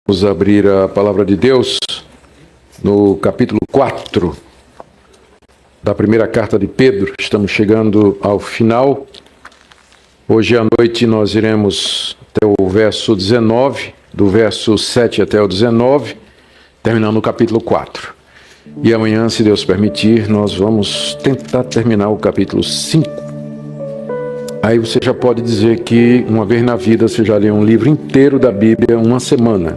Vamos abrir a palavra de Deus no capítulo 4 da primeira carta de Pedro. Estamos chegando ao final. Hoje à noite nós iremos até o verso 19, do verso 7 até o 19, terminando o capítulo 4. E amanhã, se Deus permitir, nós vamos tentar terminar o capítulo 5. Aí você já pode dizer que uma vez na vida você já leu um livro inteiro da Bíblia numa semana.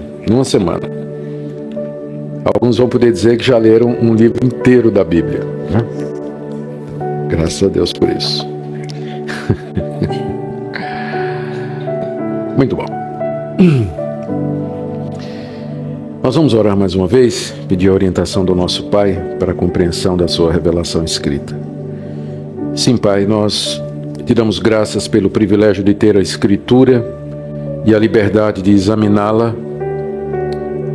Alguns vão poder dizer que já leram um livro inteiro da Bíblia, né? Graças a Deus por isso. Muito bom. Nós vamos orar mais uma vez, pedir a orientação do nosso Pai para a compreensão da sua revelação escrita. Sim, Pai, nós te damos graças pelo privilégio de ter a Escritura e a liberdade de examiná-la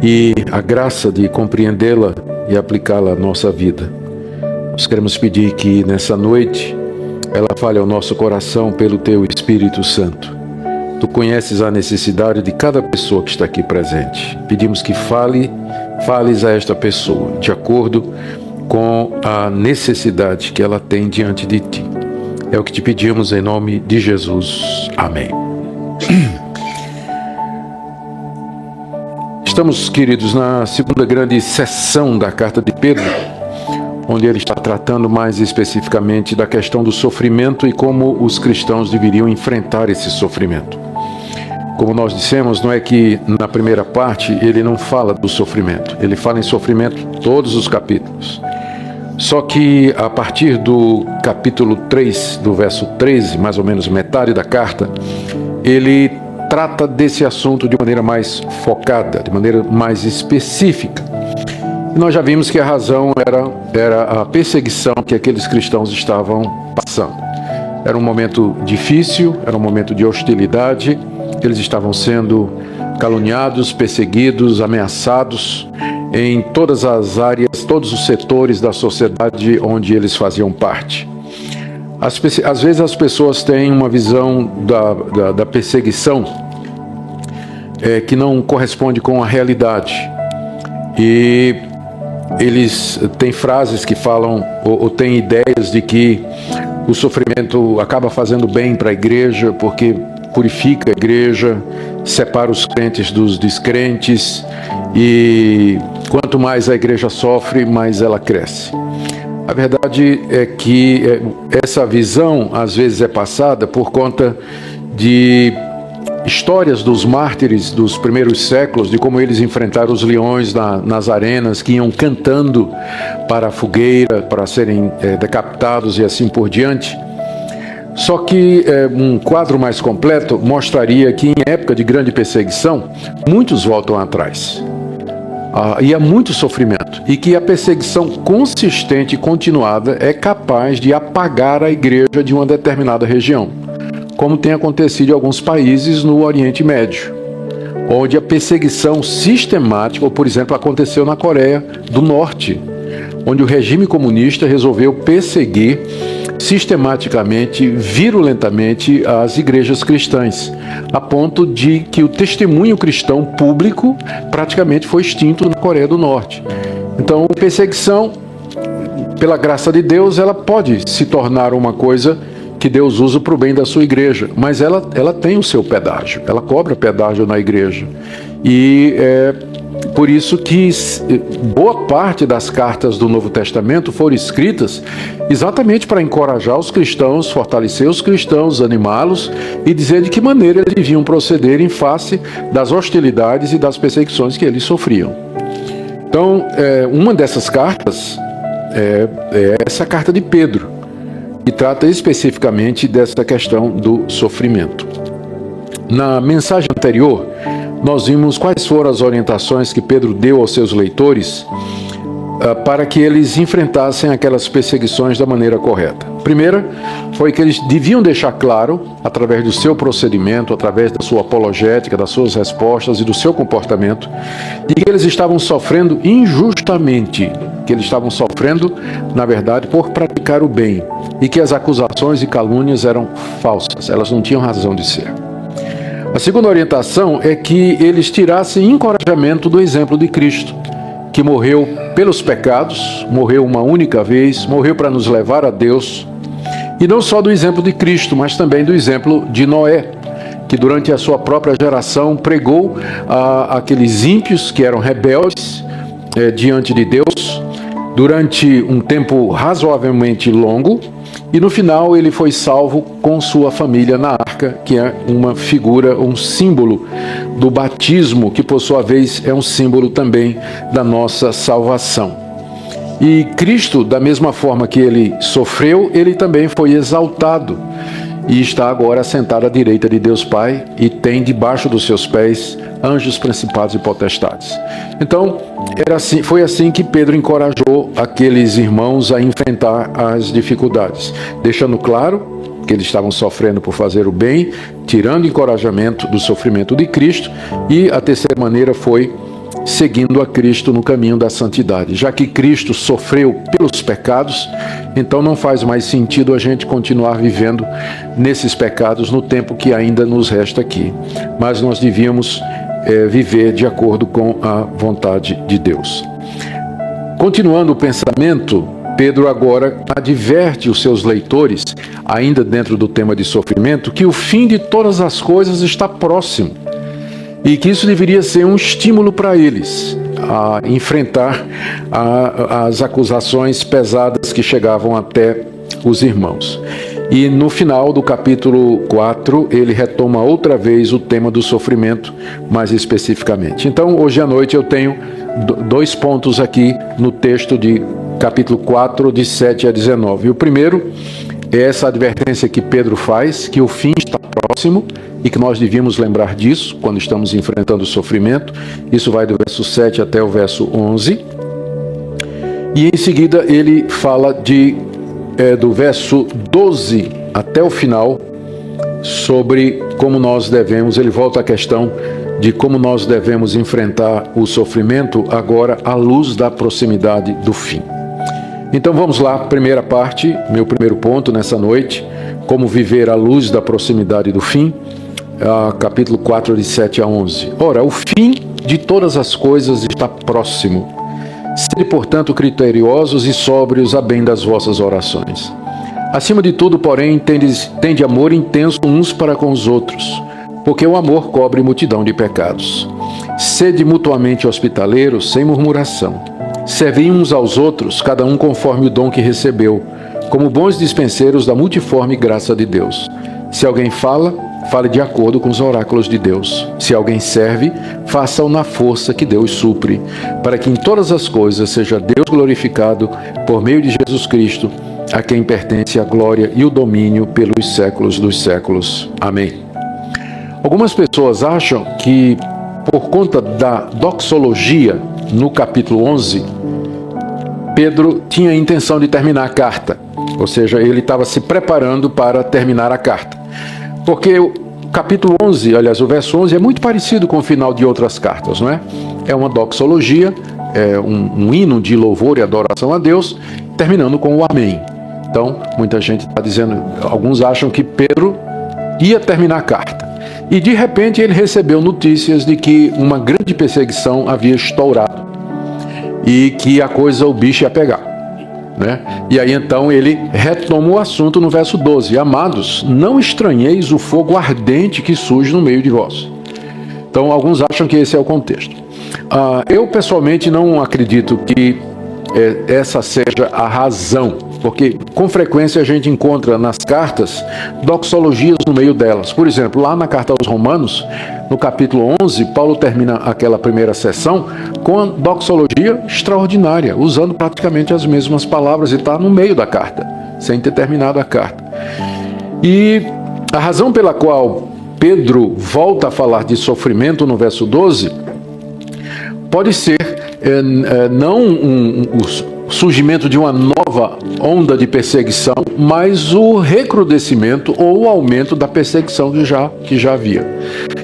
e a graça de compreendê-la e aplicá-la à nossa vida. Nós queremos pedir que nessa noite ela fale ao nosso coração pelo Teu Espírito Santo. Tu conheces a necessidade de cada pessoa que está aqui presente. Pedimos que fales a esta pessoa de acordo com a necessidade que ela tem diante de Ti. É o que te pedimos em nome de Jesus. Amém. Estamos, queridos, na segunda grande sessão da carta de Pedro, onde ele está tratando mais especificamente da questão do sofrimento e como os cristãos deveriam enfrentar esse sofrimento. Como nós dissemos, não é que na primeira parte ele não fala do sofrimento, ele fala em sofrimento todos os capítulos. Só que a partir do capítulo 3, do verso 13, mais ou menos metade da carta, ele trata desse assunto de maneira mais focada, de maneira mais específica. E nós já vimos que a razão era a perseguição que aqueles cristãos estavam passando. Era um momento difícil, era um momento de hostilidade, eles estavam sendo caluniados, perseguidos, ameaçados em todas as áreas, todos os setores da sociedade onde eles faziam parte. Às vezes as pessoas têm uma visão da perseguição que não corresponde com a realidade. E eles têm frases que falam, ou têm ideias de que o sofrimento acaba fazendo bem para a igreja, porque purifica a igreja, separa os crentes dos descrentes, e quanto mais a igreja sofre, mais ela cresce. A verdade é que essa visão às vezes é passada por conta de histórias dos mártires dos primeiros séculos, de como eles enfrentaram os leões nas arenas, que iam cantando para a fogueira, para serem decapitados e assim por diante. Só que um quadro mais completo mostraria que em época de grande perseguição, muitos voltam atrás. E há muito sofrimento, e que a perseguição consistente e continuada é capaz de apagar a igreja de uma determinada região, como tem acontecido em alguns países no Oriente Médio, onde a perseguição sistemática, ou por exemplo, aconteceu na Coreia do Norte, onde o regime comunista resolveu perseguir sistematicamente, virulentamente as igrejas cristãs, a ponto de que o testemunho cristão público praticamente foi extinto na Coreia do Norte. Então, a perseguição, pela graça de Deus, ela pode se tornar uma coisa que Deus usa para o bem da sua igreja, mas ela tem o seu pedágio, ela cobra pedágio na igreja. E por isso que boa parte das cartas do Novo Testamento foram escritas exatamente para encorajar os cristãos, fortalecer os cristãos, animá-los e dizer de que maneira eles deviam proceder em face das hostilidades e das perseguições que eles sofriam. Então, uma dessas cartas é essa carta de Pedro, que trata especificamente dessa questão do sofrimento. Na mensagem anterior, nós vimos quais foram as orientações que Pedro deu aos seus leitores para que eles enfrentassem aquelas perseguições da maneira correta. Primeira foi que eles deviam deixar claro, através do seu procedimento, através da sua apologética, das suas respostas e do seu comportamento, de que eles estavam sofrendo injustamente, que eles estavam sofrendo, na verdade, por praticar o bem, e que as acusações e calúnias eram falsas, elas não tinham razão de ser. A segunda orientação é que eles tirassem encorajamento do exemplo de Cristo, que morreu pelos pecados, morreu uma única vez, morreu para nos levar a Deus, e não só do exemplo de Cristo, mas também do exemplo de Noé, que durante a sua própria geração pregou aqueles ímpios que eram rebeldes diante de Deus durante um tempo razoavelmente longo, e no final ele foi salvo com sua família na arca, que é uma figura, um símbolo do batismo, que por sua vez é um símbolo também da nossa salvação. E Cristo, da mesma forma que ele sofreu, ele também foi exaltado e está agora sentado à direita de Deus Pai e tem debaixo dos seus pés anjos, principados e potestades. Então, foi assim que Pedro encorajou aqueles irmãos a enfrentar as dificuldades, deixando claro que eles estavam sofrendo por fazer o bem, tirando encorajamento do sofrimento de Cristo, e a terceira maneira foi seguindo a Cristo no caminho da santidade. Já que Cristo sofreu pelos pecados, então não faz mais sentido a gente continuar vivendo nesses pecados no tempo que ainda nos resta aqui. Mas nós devíamos viver de acordo com a vontade de Deus. Continuando o pensamento, Pedro agora adverte os seus leitores, ainda dentro do tema de sofrimento, que o fim de todas as coisas está próximo e que isso deveria ser um estímulo para eles a enfrentar as acusações pesadas que chegavam até os irmãos. E no final do capítulo 4, ele retoma outra vez o tema do sofrimento, mais especificamente. Então, hoje à noite eu tenho dois pontos aqui no texto de capítulo 4, de 7 a 19. E o primeiro é essa advertência que Pedro faz, que o fim está próximo e que nós devíamos lembrar disso quando estamos enfrentando o sofrimento. Isso vai do verso 7 até o verso 11. E em seguida ele fala do verso 12 até o final sobre como nós devemos, ele volta à questão de como nós devemos enfrentar o sofrimento agora à luz da proximidade do fim. Então vamos lá, primeira parte, meu primeiro ponto nessa noite, como viver à luz da proximidade do fim, capítulo 4, de 7 a 11. Ora, o fim de todas as coisas está próximo. Sede, portanto, criteriosos e sóbrios a bem das vossas orações. Acima de tudo, porém, tende amor intenso uns para com os outros, porque o amor cobre multidão de pecados. Sede mutuamente hospitaleiros, sem murmuração. Servei uns aos outros, cada um conforme o dom que recebeu, como bons dispenseiros da multiforme graça de Deus. Se alguém fale de acordo com os oráculos de Deus. Se alguém serve, faça-o na força que Deus supre, para que em todas as coisas seja Deus glorificado por meio de Jesus Cristo, a quem pertence a glória e o domínio pelos séculos dos séculos. Amém. Algumas pessoas acham que, por conta da doxologia, no capítulo 11, Pedro tinha a intenção de terminar a carta, ou seja, ele estava se preparando para terminar a carta. Porque o capítulo 11, aliás, o verso 11 é muito parecido com o final de outras cartas, não é? É uma doxologia, é um hino de louvor e adoração a Deus, terminando com o amém. Então, muita gente está dizendo, alguns acham que Pedro ia terminar a carta. E de repente ele recebeu notícias de que uma grande perseguição havia estourado e que o bicho ia pegar. Né? E aí então ele retoma o assunto no verso 12. Amados, não estranheis o fogo ardente que surge no meio de vós. Então alguns acham que esse é o contexto. Eu pessoalmente não acredito que essa seja a razão, porque com frequência a gente encontra nas cartas doxologias no meio delas. Por exemplo, lá na carta aos Romanos, no capítulo 11, Paulo termina aquela primeira sessão com a doxologia extraordinária, usando praticamente as mesmas palavras, e está no meio da carta, sem ter terminado a carta. E a razão pela qual Pedro volta a falar de sofrimento no verso 12 pode ser não o surgimento de uma nova onda de perseguição, mas o recrudescimento ou o aumento da perseguição que já havia,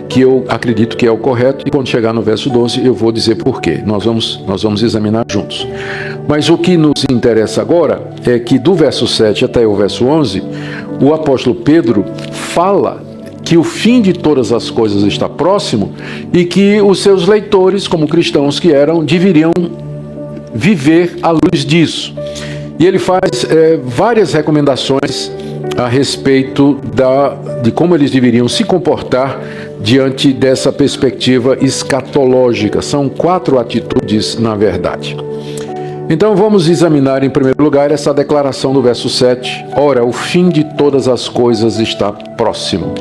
que eu acredito que é o correto, e quando chegar no verso 12 eu vou dizer por quê. Nós vamos examinar juntos. Mas o que nos interessa agora é que do verso 7 até o verso 11, o apóstolo Pedro fala que o fim de todas as coisas está próximo e que os seus leitores, como cristãos que eram, deveriam viver à luz disso. E ele faz várias recomendações a respeito de como eles deveriam se comportar diante dessa perspectiva escatológica. São 4 atitudes, na verdade. Então vamos examinar em primeiro lugar essa declaração do verso 7. Ora, o fim de todas as coisas está próximo.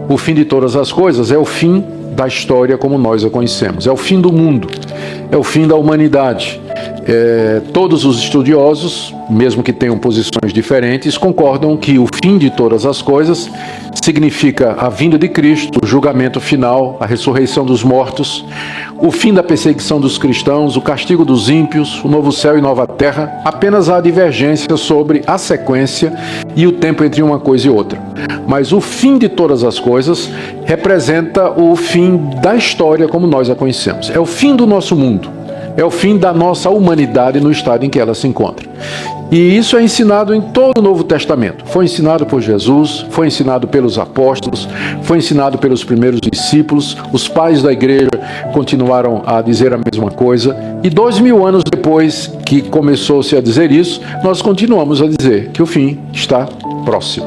O fim de todas as coisas é o fim da história como nós a conhecemos. É o fim do mundo. É o fim da humanidade. Todos os estudiosos, mesmo que tenham posições diferentes, concordam que o fim de todas as coisas significa a vinda de Cristo, o julgamento final, a ressurreição dos mortos, o fim da perseguição dos cristãos, o castigo dos ímpios, o novo céu e nova terra. Apenas há divergência sobre a sequência e o tempo entre uma coisa e outra. Mas o fim de todas as coisas representa o fim da história como nós a conhecemos. É o fim do nosso mundo. É o fim da nossa humanidade no estado em que ela se encontra. E isso é ensinado em todo o Novo Testamento. Foi ensinado por Jesus, foi ensinado pelos apóstolos, foi ensinado pelos primeiros discípulos. Os pais da igreja continuaram a dizer a mesma coisa. E 2000 anos depois que começou-se a dizer isso, nós continuamos a dizer que o fim está próximo.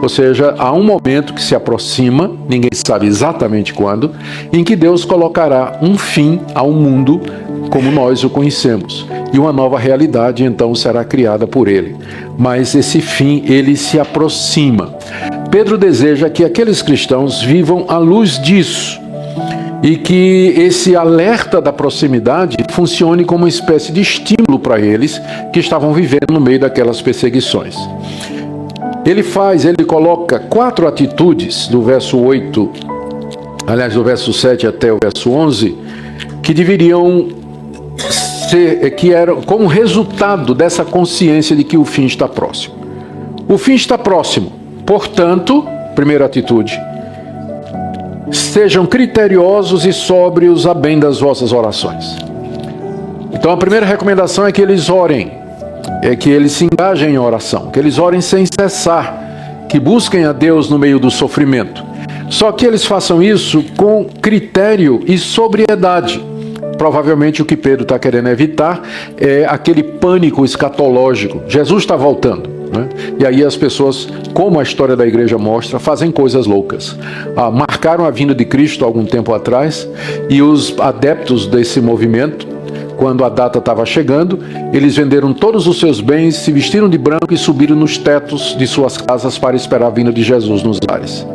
Ou seja, há um momento que se aproxima, ninguém sabe exatamente quando, em que Deus colocará um fim ao mundo como nós o conhecemos. E uma nova realidade, então, será criada por ele. Mas esse fim, ele se aproxima. Pedro deseja que aqueles cristãos vivam à luz disso. E que esse alerta da proximidade funcione como uma espécie de estímulo para eles que estavam vivendo no meio daquelas perseguições. Ele coloca 4 atitudes do verso 8, aliás, do verso 7 até o verso 11, que deveriam que era como resultado dessa consciência de que o fim está próximo. O fim está próximo, portanto, primeira atitude, sejam criteriosos e sóbrios a bem das vossas orações. Então a primeira recomendação é que eles orem, é que eles se engajem em oração, que eles orem sem cessar, que busquem a Deus no meio do sofrimento. Só que eles façam isso com critério e sobriedade. Provavelmente o que Pedro está querendo evitar é aquele pânico escatológico. Jesus está voltando, né? E aí as pessoas, como a história da igreja mostra, fazem coisas loucas. Marcaram a vinda de Cristo há algum tempo atrás, e os adeptos desse movimento, quando a data estava chegando, eles venderam todos os seus bens, se vestiram de branco e subiram nos tetos de suas casas para esperar a vinda de Jesus nos ares.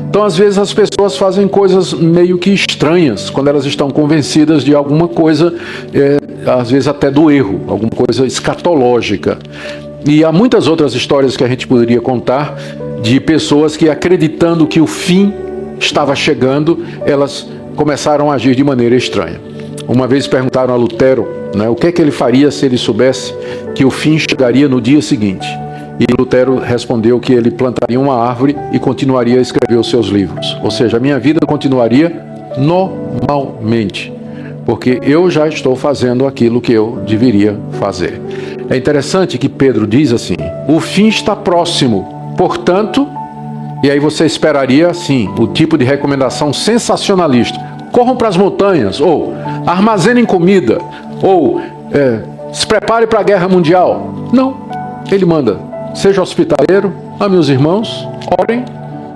Então, às vezes, as pessoas fazem coisas meio que estranhas, quando elas estão convencidas de alguma coisa, às vezes até do erro, alguma coisa escatológica. E há muitas outras histórias que a gente poderia contar de pessoas que, acreditando que o fim estava chegando, elas começaram a agir de maneira estranha. Uma vez perguntaram a Lutero, né, o que é que ele faria se ele soubesse que o fim chegaria no dia seguinte. E Lutero respondeu que ele plantaria uma árvore e continuaria a escrever os seus livros. Ou seja, a minha vida continuaria normalmente, porque eu já estou fazendo aquilo que eu deveria fazer. É interessante que Pedro diz assim, o fim está próximo, portanto, e aí você esperaria assim, o tipo de recomendação sensacionalista, corram para as montanhas, ou armazenem comida, ou se prepare para a guerra mundial. Não, ele manda, seja hospitaleiro, ame os irmãos, orem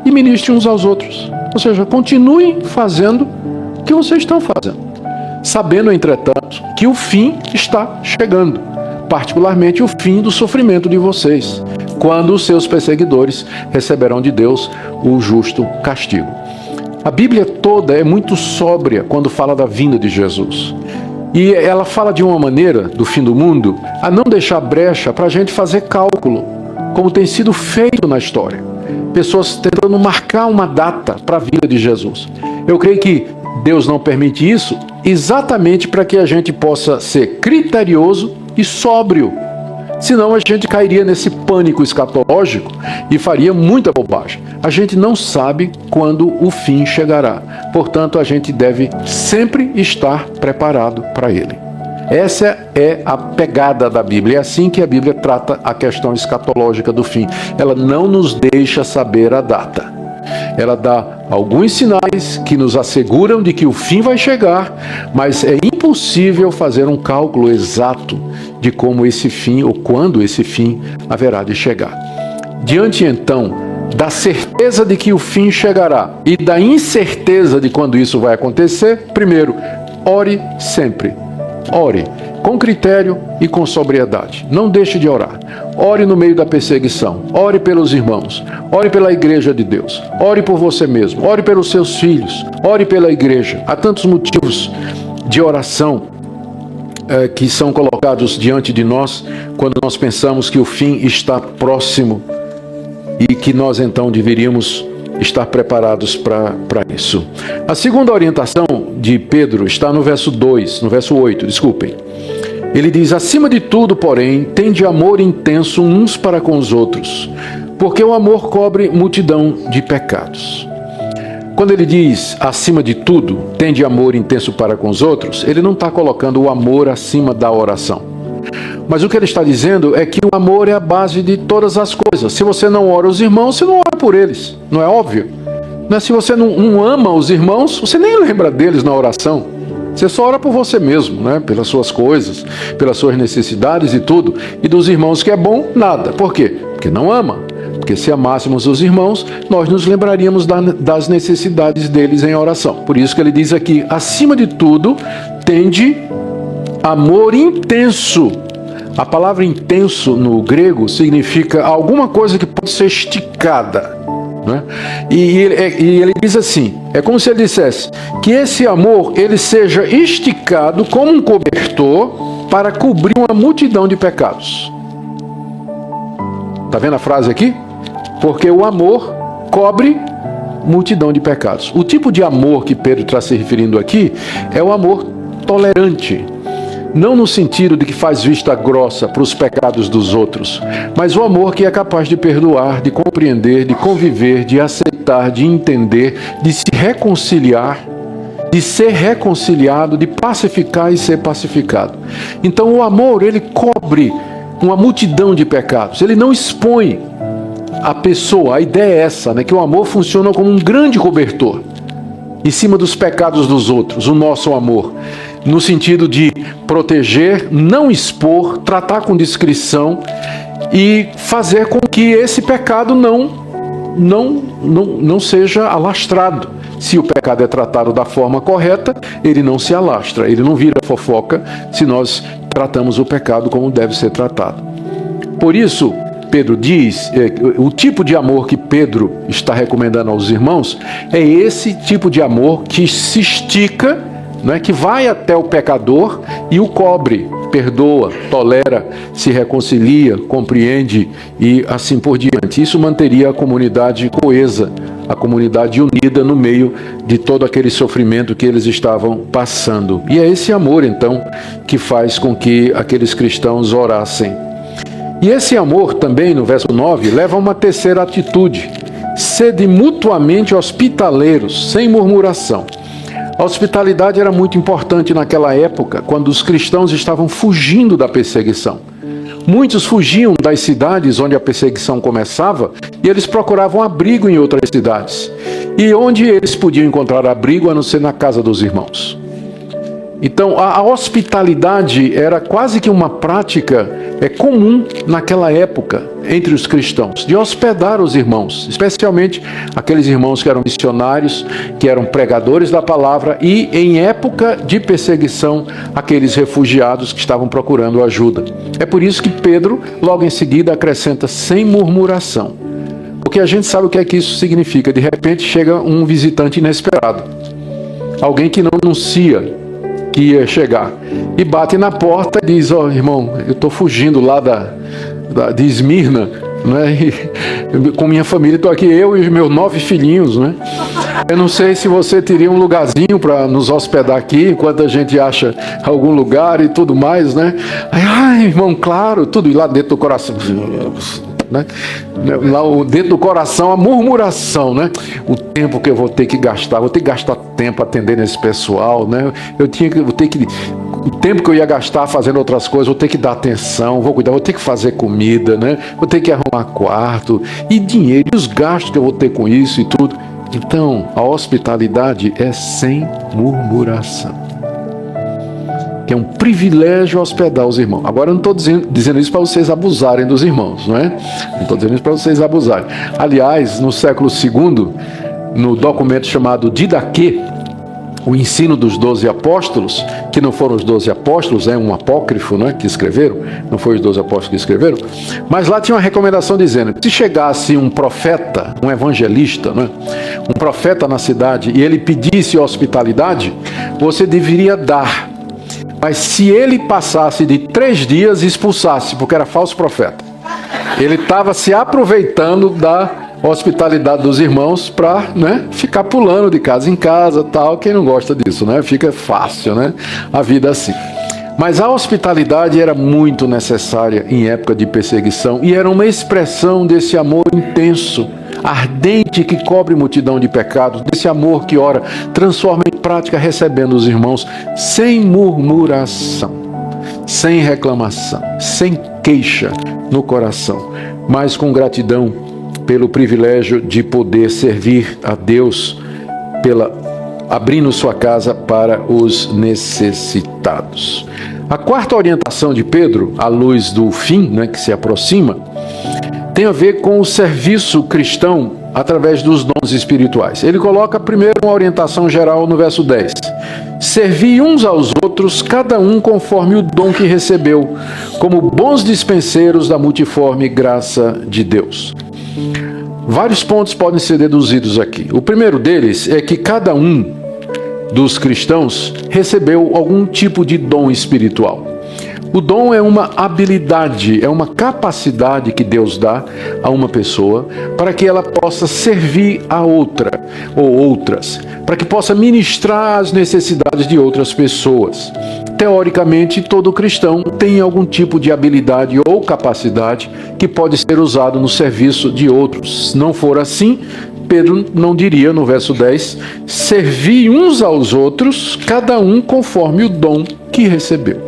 e ministrem uns aos outros. Ou seja, continuem fazendo o que vocês estão fazendo, sabendo, entretanto, que o fim está chegando, particularmente o fim do sofrimento de vocês, quando os seus perseguidores receberão de Deus o justo castigo. A Bíblia toda é muito sóbria quando fala da vinda de Jesus. E ela fala de uma maneira, do fim do mundo, a não deixar brecha para a gente fazer cálculo, como tem sido feito na história. Pessoas tentando marcar uma data para a vinda de Jesus. Eu creio que Deus não permite isso exatamente para que a gente possa ser criterioso e sóbrio. Senão a gente cairia nesse pânico escatológico e faria muita bobagem. A gente não sabe quando o fim chegará. Portanto, a gente deve sempre estar preparado para ele. Essa é a pegada da Bíblia. É assim que a Bíblia trata a questão escatológica do fim. Ela não nos deixa saber a data. Ela dá alguns sinais que nos asseguram de que o fim vai chegar, mas é impossível fazer um cálculo exato de como esse fim ou quando esse fim haverá de chegar. Diante então da certeza de que o fim chegará e da incerteza de quando isso vai acontecer, primeiro, ore sempre. Ore com critério e com sobriedade. Não deixe de orar. Ore no meio da perseguição. Ore pelos irmãos. Ore pela igreja de Deus. Ore por você mesmo. Ore pelos seus filhos. Ore pela igreja. Há tantos motivos de oração que são colocados diante de nós quando nós pensamos que o fim está próximo e que nós então deveríamos estar preparados para isso. A segunda orientação de Pedro está no verso 8, desculpem. Ele diz: acima de tudo, porém, tende amor intenso uns para com os outros, porque o amor cobre multidão de pecados. Quando ele diz acima de tudo, tende amor intenso para com os outros, ele não está colocando o amor acima da oração. Mas o que ele está dizendo é que o amor é a base de todas as coisas. Se você não ora os irmãos, você não ora por eles. Não é óbvio? Se você não ama os irmãos, você nem lembra deles na oração. Você só ora por você mesmo, pelas suas coisas, pelas suas necessidades e tudo. E dos irmãos que é bom, nada. Por quê? Porque não ama. Porque se amássemos os irmãos, nós nos lembraríamos das necessidades deles em oração. Por isso que ele diz aqui, acima de tudo, tende amor intenso. A palavra intenso no grego significa alguma coisa que pode ser esticada. E ele diz assim, é como se ele dissesse que esse amor ele seja esticado como um cobertor para cobrir uma multidão de pecados. Está vendo a frase aqui? Porque o amor cobre multidão de pecados. O tipo de amor que Pedro está se referindo aqui é o amor tolerante. Não no sentido de que faz vista grossa para os pecados dos outros, mas o amor que é capaz de perdoar, de compreender, de conviver, de aceitar, de entender, de se reconciliar, de ser reconciliado, de pacificar e ser pacificado. Então o amor, ele cobre uma multidão de pecados, ele não expõe a pessoa. A ideia é essa, que o amor funciona como um grande cobertor em cima dos pecados dos outros, o nosso amor. No sentido de proteger, não expor, tratar com discrição e fazer com que esse pecado não seja alastrado. Se o pecado é tratado da forma correta, ele não se alastra, ele não vira fofoca se nós tratamos o pecado como deve ser tratado. Por isso, Pedro diz, o tipo de amor que Pedro está recomendando aos irmãos é esse tipo de amor que se estica, que vai até o pecador e o cobre, perdoa, tolera, se reconcilia, compreende e assim por diante. Isso manteria a comunidade coesa, a comunidade unida no meio de todo aquele sofrimento que eles estavam passando. E é esse amor, então, que faz com que aqueles cristãos orassem. E esse amor também, no verso 9, leva a uma terceira atitude: sede mutuamente hospitaleiros, sem murmuração. A hospitalidade era muito importante naquela época, quando os cristãos estavam fugindo da perseguição. Muitos fugiam das cidades onde a perseguição começava e eles procuravam abrigo em outras cidades. E onde eles podiam encontrar abrigo a não ser na casa dos irmãos. Então, a hospitalidade era quase que uma prática comum naquela época entre os cristãos, de hospedar os irmãos, especialmente aqueles irmãos que eram missionários, que eram pregadores da palavra e, em época de perseguição, aqueles refugiados que estavam procurando ajuda. É por isso que Pedro, logo em seguida, acrescenta sem murmuração. Porque a gente sabe o que é que isso significa. De repente chega um visitante inesperado, alguém que não anuncia que ia chegar, e bate na porta e diz: irmão, eu estou fugindo lá de Esmirna, E com minha família, estou aqui, eu e os meus 9 filhinhos, Eu não sei se você teria um lugarzinho para nos hospedar aqui, enquanto a gente acha algum lugar e tudo mais, Ai, irmão, claro, tudo, e lá dentro do coração... Lá dentro do coração a murmuração, O tempo que eu vou ter que gastar tempo atendendo esse pessoal, o tempo que eu ia gastar fazendo outras coisas, vou ter que dar atenção, vou cuidar, vou ter que fazer comida, Vou ter que arrumar quarto, e dinheiro, e os gastos que eu vou ter com isso e tudo. Então, a hospitalidade é sem murmuração, que é um privilégio hospedar os irmãos. Agora eu não estou dizendo isso para vocês abusarem dos irmãos, não é? Não estou dizendo isso para vocês abusarem. Aliás, no século II, no documento chamado Didaquê, o ensino dos 12 apóstolos, que não foram os 12 apóstolos, é um apócrifo, né, que escreveram, não foi os 12 apóstolos que escreveram, mas lá tinha uma recomendação dizendo que se chegasse um profeta, um evangelista, né, um profeta na cidade e ele pedisse hospitalidade, você deveria dar, mas se ele passasse de 3 dias, expulsasse, porque era falso profeta. Ele estava se aproveitando da hospitalidade dos irmãos para, né, ficar pulando de casa em casa, tal. Quem não gosta disso, né? Fica fácil, né? A vida assim. Mas a hospitalidade era muito necessária em época de perseguição e era uma expressão desse amor intenso, ardente, que cobre multidão de pecados, desse amor que, ora, transforma em prática recebendo os irmãos sem murmuração, sem reclamação, sem queixa no coração, mas com gratidão pelo privilégio de poder servir a Deus, abrindo sua casa para os necessitados. A quarta orientação de Pedro, à luz do fim, né, que se aproxima, tem a ver com o serviço cristão através dos dons espirituais. Ele coloca primeiro uma orientação geral no verso 10. Servi uns aos outros, cada um conforme o dom que recebeu, como bons dispenseiros da multiforme graça de Deus. Vários pontos podem ser deduzidos aqui. O primeiro deles é que cada um dos cristãos recebeu algum tipo de dom espiritual. O dom é uma habilidade, é uma capacidade que Deus dá a uma pessoa para que ela possa servir a outra ou outras, para que possa ministrar as necessidades de outras pessoas. Teoricamente, todo cristão tem algum tipo de habilidade ou capacidade que pode ser usado no serviço de outros. Se não for assim, Pedro não diria no verso 10, servi uns aos outros, cada um conforme o dom que recebeu.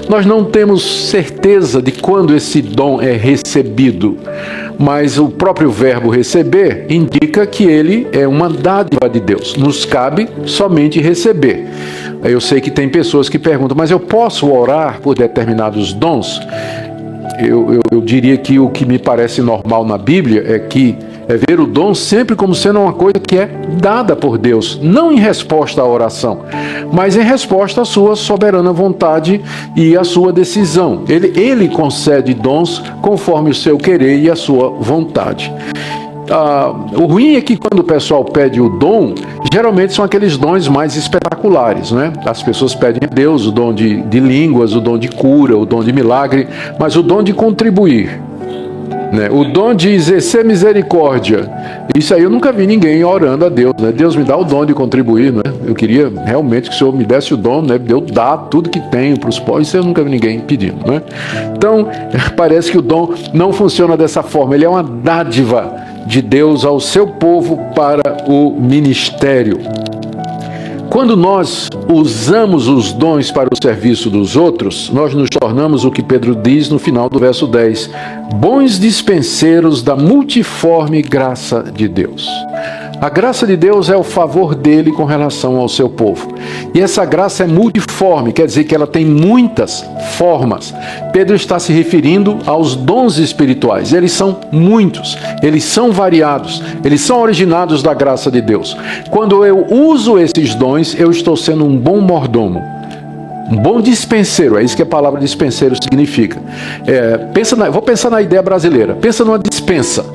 Nós não temos certeza de quando esse dom é recebido, mas o próprio verbo receber indica que ele é uma dádiva de Deus. Nos cabe somente receber. Eu sei que tem pessoas que perguntam, mas eu posso orar por determinados dons? Eu diria que o que me parece normal na Bíblia é ver o dom sempre como sendo uma coisa que é dada por Deus, não em resposta à oração, mas em resposta à sua soberana vontade e à sua decisão. Ele concede dons conforme o seu querer e a sua vontade. O ruim é que quando o pessoal pede o dom, geralmente são aqueles dons mais espetaculares, né? As pessoas pedem a Deus o dom de línguas, o dom de cura, o dom de milagre, mas o dom de contribuir, né? O dom de exercer misericórdia, isso aí eu nunca vi ninguém orando a Deus, né? Deus me dá o dom de contribuir, né? Eu queria realmente que o Senhor me desse o dom, né, de eu dar tudo que tenho para os pobres. Isso eu nunca vi ninguém pedindo, né? Então, parece que o dom não funciona dessa forma. Ele é uma dádiva de Deus ao seu povo para o ministério. Quando nós usamos os dons para o serviço dos outros, nós nos tornamos o que Pedro diz no final do verso 10, bons dispenseiros da multiforme graça de Deus. A graça de Deus é o favor dele com relação ao seu povo. E essa graça é multiforme, quer dizer que ela tem muitas formas. Pedro está se referindo aos dons espirituais. Eles são muitos, eles são variados, eles são originados da graça de Deus. Quando eu uso esses dons, eu estou sendo um bom mordomo, um bom dispenseiro. É isso que a palavra dispenseiro significa. Vou pensar na ideia brasileira. Pensa numa dispensa.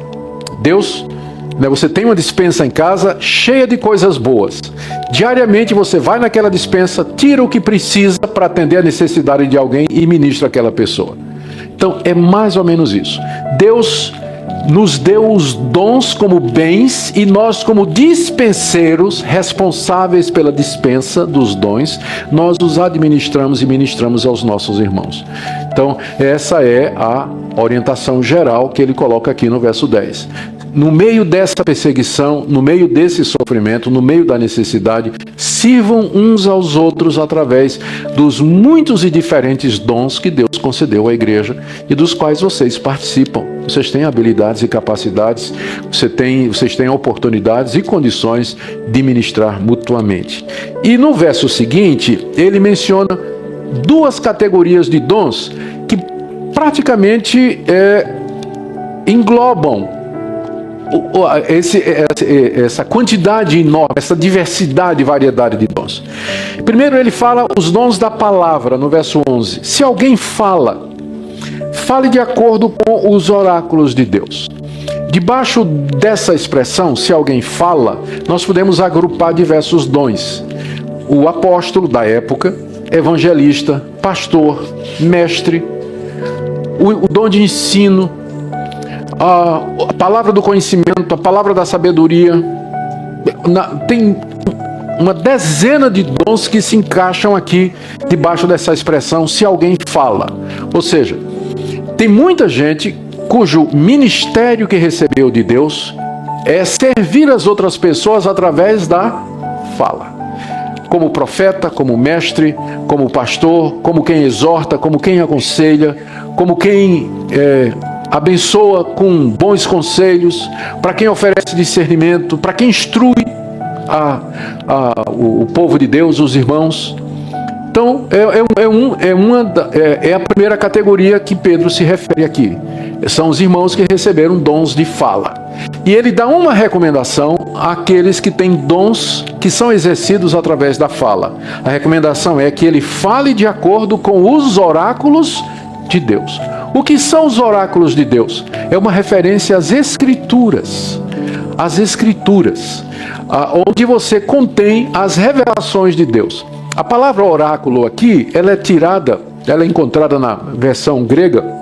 Deus... Você tem uma dispensa em casa cheia de coisas boas. Diariamente você vai naquela dispensa, tira o que precisa para atender a necessidade de alguém e ministra aquela pessoa. Então é mais ou menos isso. Deus nos deu os dons como bens e nós, como dispenseiros responsáveis pela dispensa dos dons, nós os administramos e ministramos aos nossos irmãos. Então essa é a orientação geral que ele coloca aqui no verso 10. no meio dessa perseguição, no meio desse sofrimento, no meio da necessidade, sirvam uns aos outros através dos muitos e diferentes dons que Deus concedeu à igreja e dos quais vocês participam. Vocês têm habilidades e capacidades, vocês têm oportunidades e condições de ministrar mutuamente. E no verso seguinte, ele menciona duas categorias de dons que praticamente englobam essa quantidade enorme, essa diversidade e variedade de dons. Primeiro ele fala os dons da palavra, no verso 11. Se alguém fale de acordo com os oráculos de Deus. Debaixo dessa expressão, se alguém fala, nós podemos agrupar diversos dons. O apóstolo da época, evangelista, pastor, mestre, o dom de ensino, a palavra do conhecimento, a palavra da sabedoria. Tem uma dezena de dons que se encaixam aqui debaixo dessa expressão, se alguém fala. Ou seja, tem muita gente cujo ministério que recebeu de Deus é servir as outras pessoas através da fala. Como profeta, como mestre, como pastor, como quem exorta, como quem aconselha, como quem abençoa com bons conselhos, para quem oferece discernimento, para quem instrui o povo de Deus, os irmãos. Então, é a primeira categoria que Pedro se refere aqui. São os irmãos que receberam dons de fala. E ele dá uma recomendação àqueles que têm dons que são exercidos através da fala. A recomendação é que ele fale de acordo com os oráculos de Deus. O que são os oráculos de Deus? É uma referência às Escrituras. As Escrituras, onde você contém as revelações de Deus. A palavra oráculo aqui, ela é encontrada na versão grega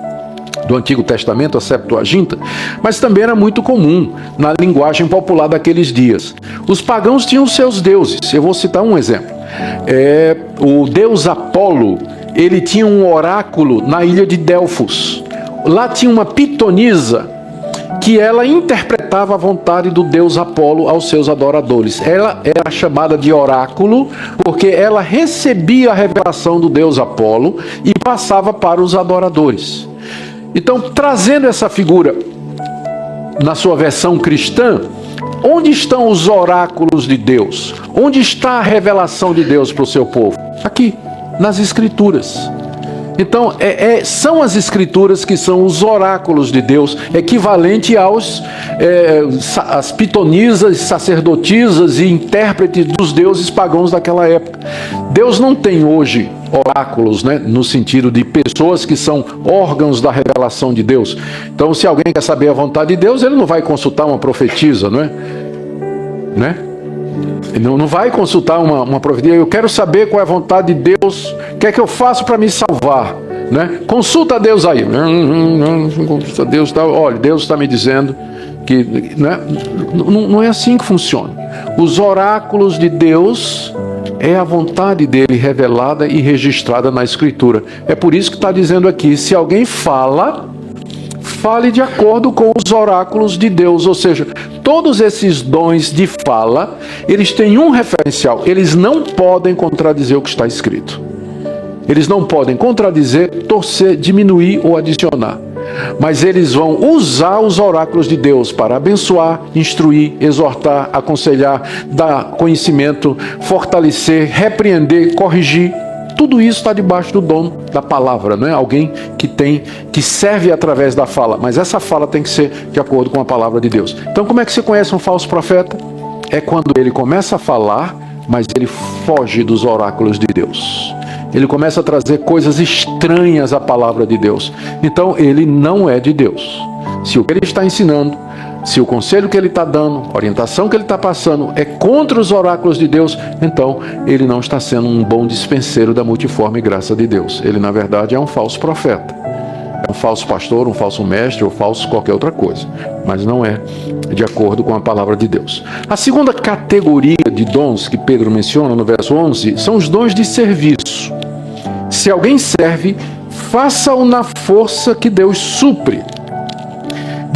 do Antigo Testamento, a Septuaginta, mas também era muito comum na linguagem popular daqueles dias. Os pagãos tinham seus deuses. Eu vou citar um exemplo. O deus Apolo, ele tinha um oráculo na ilha de Delfos. Lá tinha uma pitonisa que ela interpretava a vontade do deus Apolo aos seus adoradores. Ela era chamada de oráculo porque ela recebia a revelação do deus Apolo e passava para os adoradores. Então, trazendo essa figura na sua versão cristã, onde estão os oráculos de Deus? Onde está a revelação de Deus para o seu povo? Aqui, nas Escrituras. Então, são as Escrituras que são os oráculos de Deus, equivalente às pitonisas, sacerdotisas e intérpretes dos deuses pagãos daquela época. Deus não tem hoje oráculos, né, no sentido de pessoas que são órgãos da revelação de Deus. Então, se alguém quer saber a vontade de Deus, ele não vai consultar uma profetisa, não é? Né? Não vai consultar uma profecia. Eu quero saber qual é a vontade de Deus. O que é que eu faço para me salvar? Né? Consulta a Deus aí. Consulta a Deus. Olha, Deus está me dizendo que... Né? Não é assim que funciona. Os oráculos de Deus é a vontade dele revelada e registrada na Escritura. É por isso que está dizendo aqui, se alguém fale de acordo com os oráculos de Deus. Ou seja, todos esses dons de fala, eles têm um referencial. Eles não podem contradizer o que está escrito. Eles não podem contradizer, torcer, diminuir ou adicionar. Mas eles vão usar os oráculos de Deus para abençoar, instruir, exortar, aconselhar, dar conhecimento, fortalecer, repreender, corrigir. Tudo isso está debaixo do dom da palavra, não é? Alguém que serve através da fala, mas essa fala tem que ser de acordo com a palavra de Deus. Então, como é que você conhece um falso profeta? É quando ele começa a falar, mas ele foge dos oráculos de Deus. Ele começa a trazer coisas estranhas à palavra de Deus. Então, ele não é de Deus. Se o que ele está ensinando, se o conselho que ele está dando, a orientação que ele está passando é contra os oráculos de Deus, então ele não está sendo um bom dispenseiro da multiforme graça de Deus. Ele, na verdade, é um falso profeta. É um falso pastor, um falso mestre ou falso qualquer outra coisa. Mas não é de acordo com a palavra de Deus. A segunda categoria de dons que Pedro menciona no verso 11 são os dons de serviço. Se alguém serve, faça-o na força que Deus supre,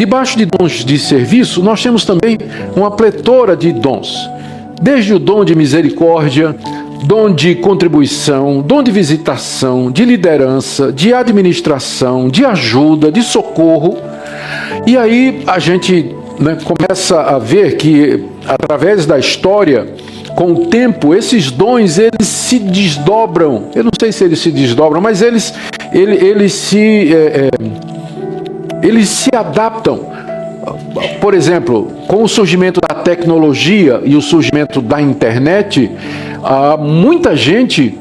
debaixo de dons de serviço, nós temos também uma pletora de dons. Desde o dom de misericórdia, dom de contribuição, dom de visitação, de liderança, de administração, de ajuda, de socorro. E aí a gente começa a ver que, através da história, com o tempo, esses dons, eles se desdobram. Eu não sei se eles se desdobram, mas eles se adaptam. Por exemplo, com o surgimento da tecnologia e o surgimento da internet, muita gente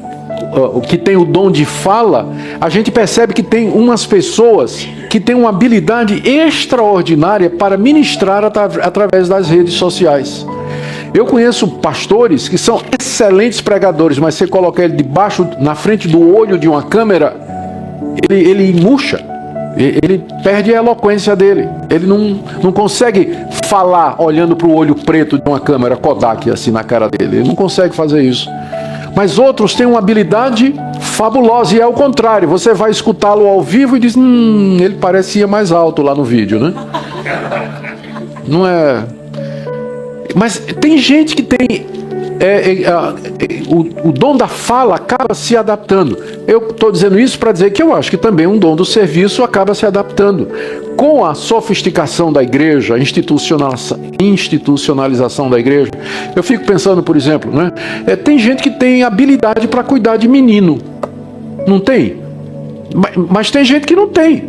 que tem o dom de fala, a gente percebe que tem umas pessoas que têm uma habilidade extraordinária para ministrar através das redes sociais. Eu conheço pastores que são excelentes pregadores, mas você coloca ele na frente do olho de uma câmera, ele murcha. Ele perde a eloquência dele. Ele não consegue falar olhando para o olho preto de uma câmera Kodak assim na cara dele. Ele não consegue fazer isso. Mas outros têm uma habilidade fabulosa, e é o contrário. Você vai escutá-lo ao vivo e diz, ele parecia mais alto lá no vídeo, né? Não é... Mas tem gente que tem... o dom da fala acaba se adaptando. Eu estou dizendo isso para dizer que eu acho que também um dom do serviço acaba se adaptando. Com a sofisticação da igreja, a institucionalização da igreja, eu fico pensando, por exemplo, tem gente que tem habilidade para cuidar de menino. Não tem? Mas tem gente que não tem.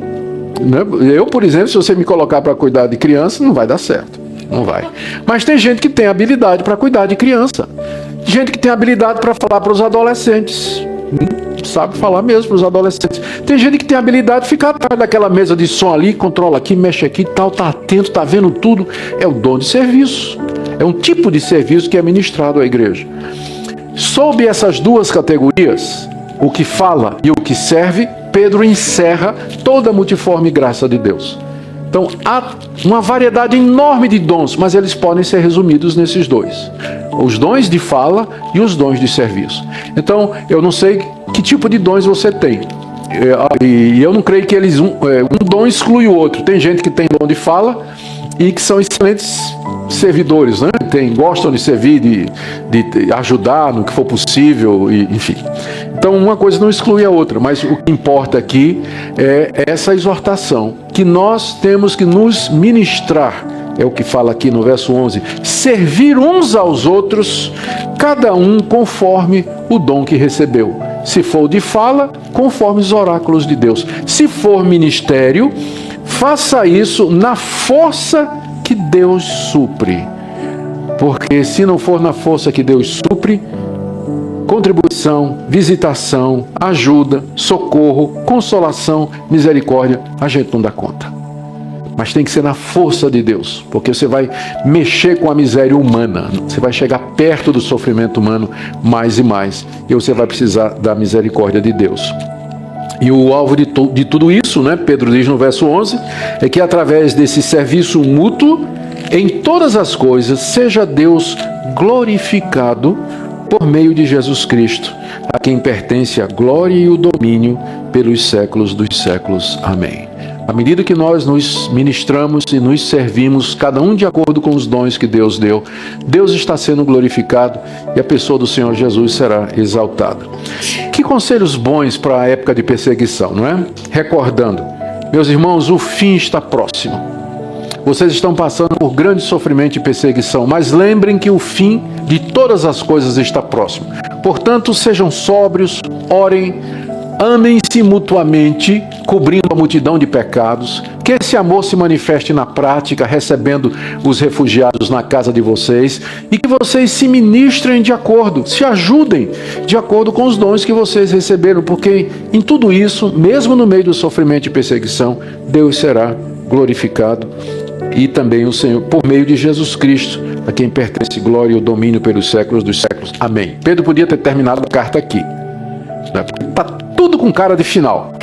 Eu, por exemplo, se você me colocar para cuidar de criança, não vai dar certo. Não vai. Mas tem gente que tem habilidade para cuidar de criança. Gente que tem habilidade para falar para os adolescentes. Sabe falar mesmo para os adolescentes. Tem gente que tem habilidade de ficar atrás daquela mesa de som ali, controla aqui, mexe aqui e tal, tá atento, tá vendo tudo. É o dom de serviço. É um tipo de serviço que é ministrado à igreja. Sob essas duas categorias, o que fala e o que serve, Pedro encerra toda a multiforme graça de Deus. Então, há uma variedade enorme de dons, mas eles podem ser resumidos nesses dois. Os dons de fala e os dons de serviço. Então, eu não sei que tipo de dons você tem. E eu não creio que um dom exclui o outro. Tem gente que tem dom de fala e que são excelentes servidores, gostam de servir, de ajudar no que for possível, enfim. Então, uma coisa não exclui a outra, mas o que importa aqui é essa exortação, que nós temos que nos ministrar, é o que fala aqui no verso 11, servir uns aos outros, cada um conforme o dom que recebeu. Se for de fala, conforme os oráculos de Deus. Se for ministério, faça isso na força que Deus supre. Porque se não for na força que Deus supre, contribuição, visitação, ajuda, socorro, consolação, misericórdia, a gente não dá conta. Mas tem que ser na força de Deus, porque você vai mexer com a miséria humana, você vai chegar perto do sofrimento humano mais e mais, e você vai precisar da misericórdia de Deus. E o alvo de tudo isso, Pedro diz no verso 11, é que através desse serviço mútuo, em todas as coisas, seja Deus glorificado por meio de Jesus Cristo, a quem pertence a glória e o domínio pelos séculos dos séculos. Amém. À medida que nós nos ministramos e nos servimos, cada um de acordo com os dons que Deus deu, Deus está sendo glorificado e a pessoa do Senhor Jesus será exaltada. Que conselhos bons para a época de perseguição, não é? Recordando, meus irmãos, o fim está próximo. Vocês estão passando por grande sofrimento e perseguição, mas lembrem que o fim de todas as coisas está próximo. Portanto, sejam sóbrios, orem, amem-se mutuamente, cobrindo a multidão de pecados, que esse amor se manifeste na prática, recebendo os refugiados na casa de vocês, e que vocês se ministrem de acordo, se ajudem de acordo com os dons que vocês receberam, porque em tudo isso, mesmo no meio do sofrimento e perseguição, Deus será glorificado, e também o Senhor, por meio de Jesus Cristo, a quem pertence glória e o domínio pelos séculos dos séculos. Amém. Pedro podia ter terminado a carta aqui. Está tudo com cara de final.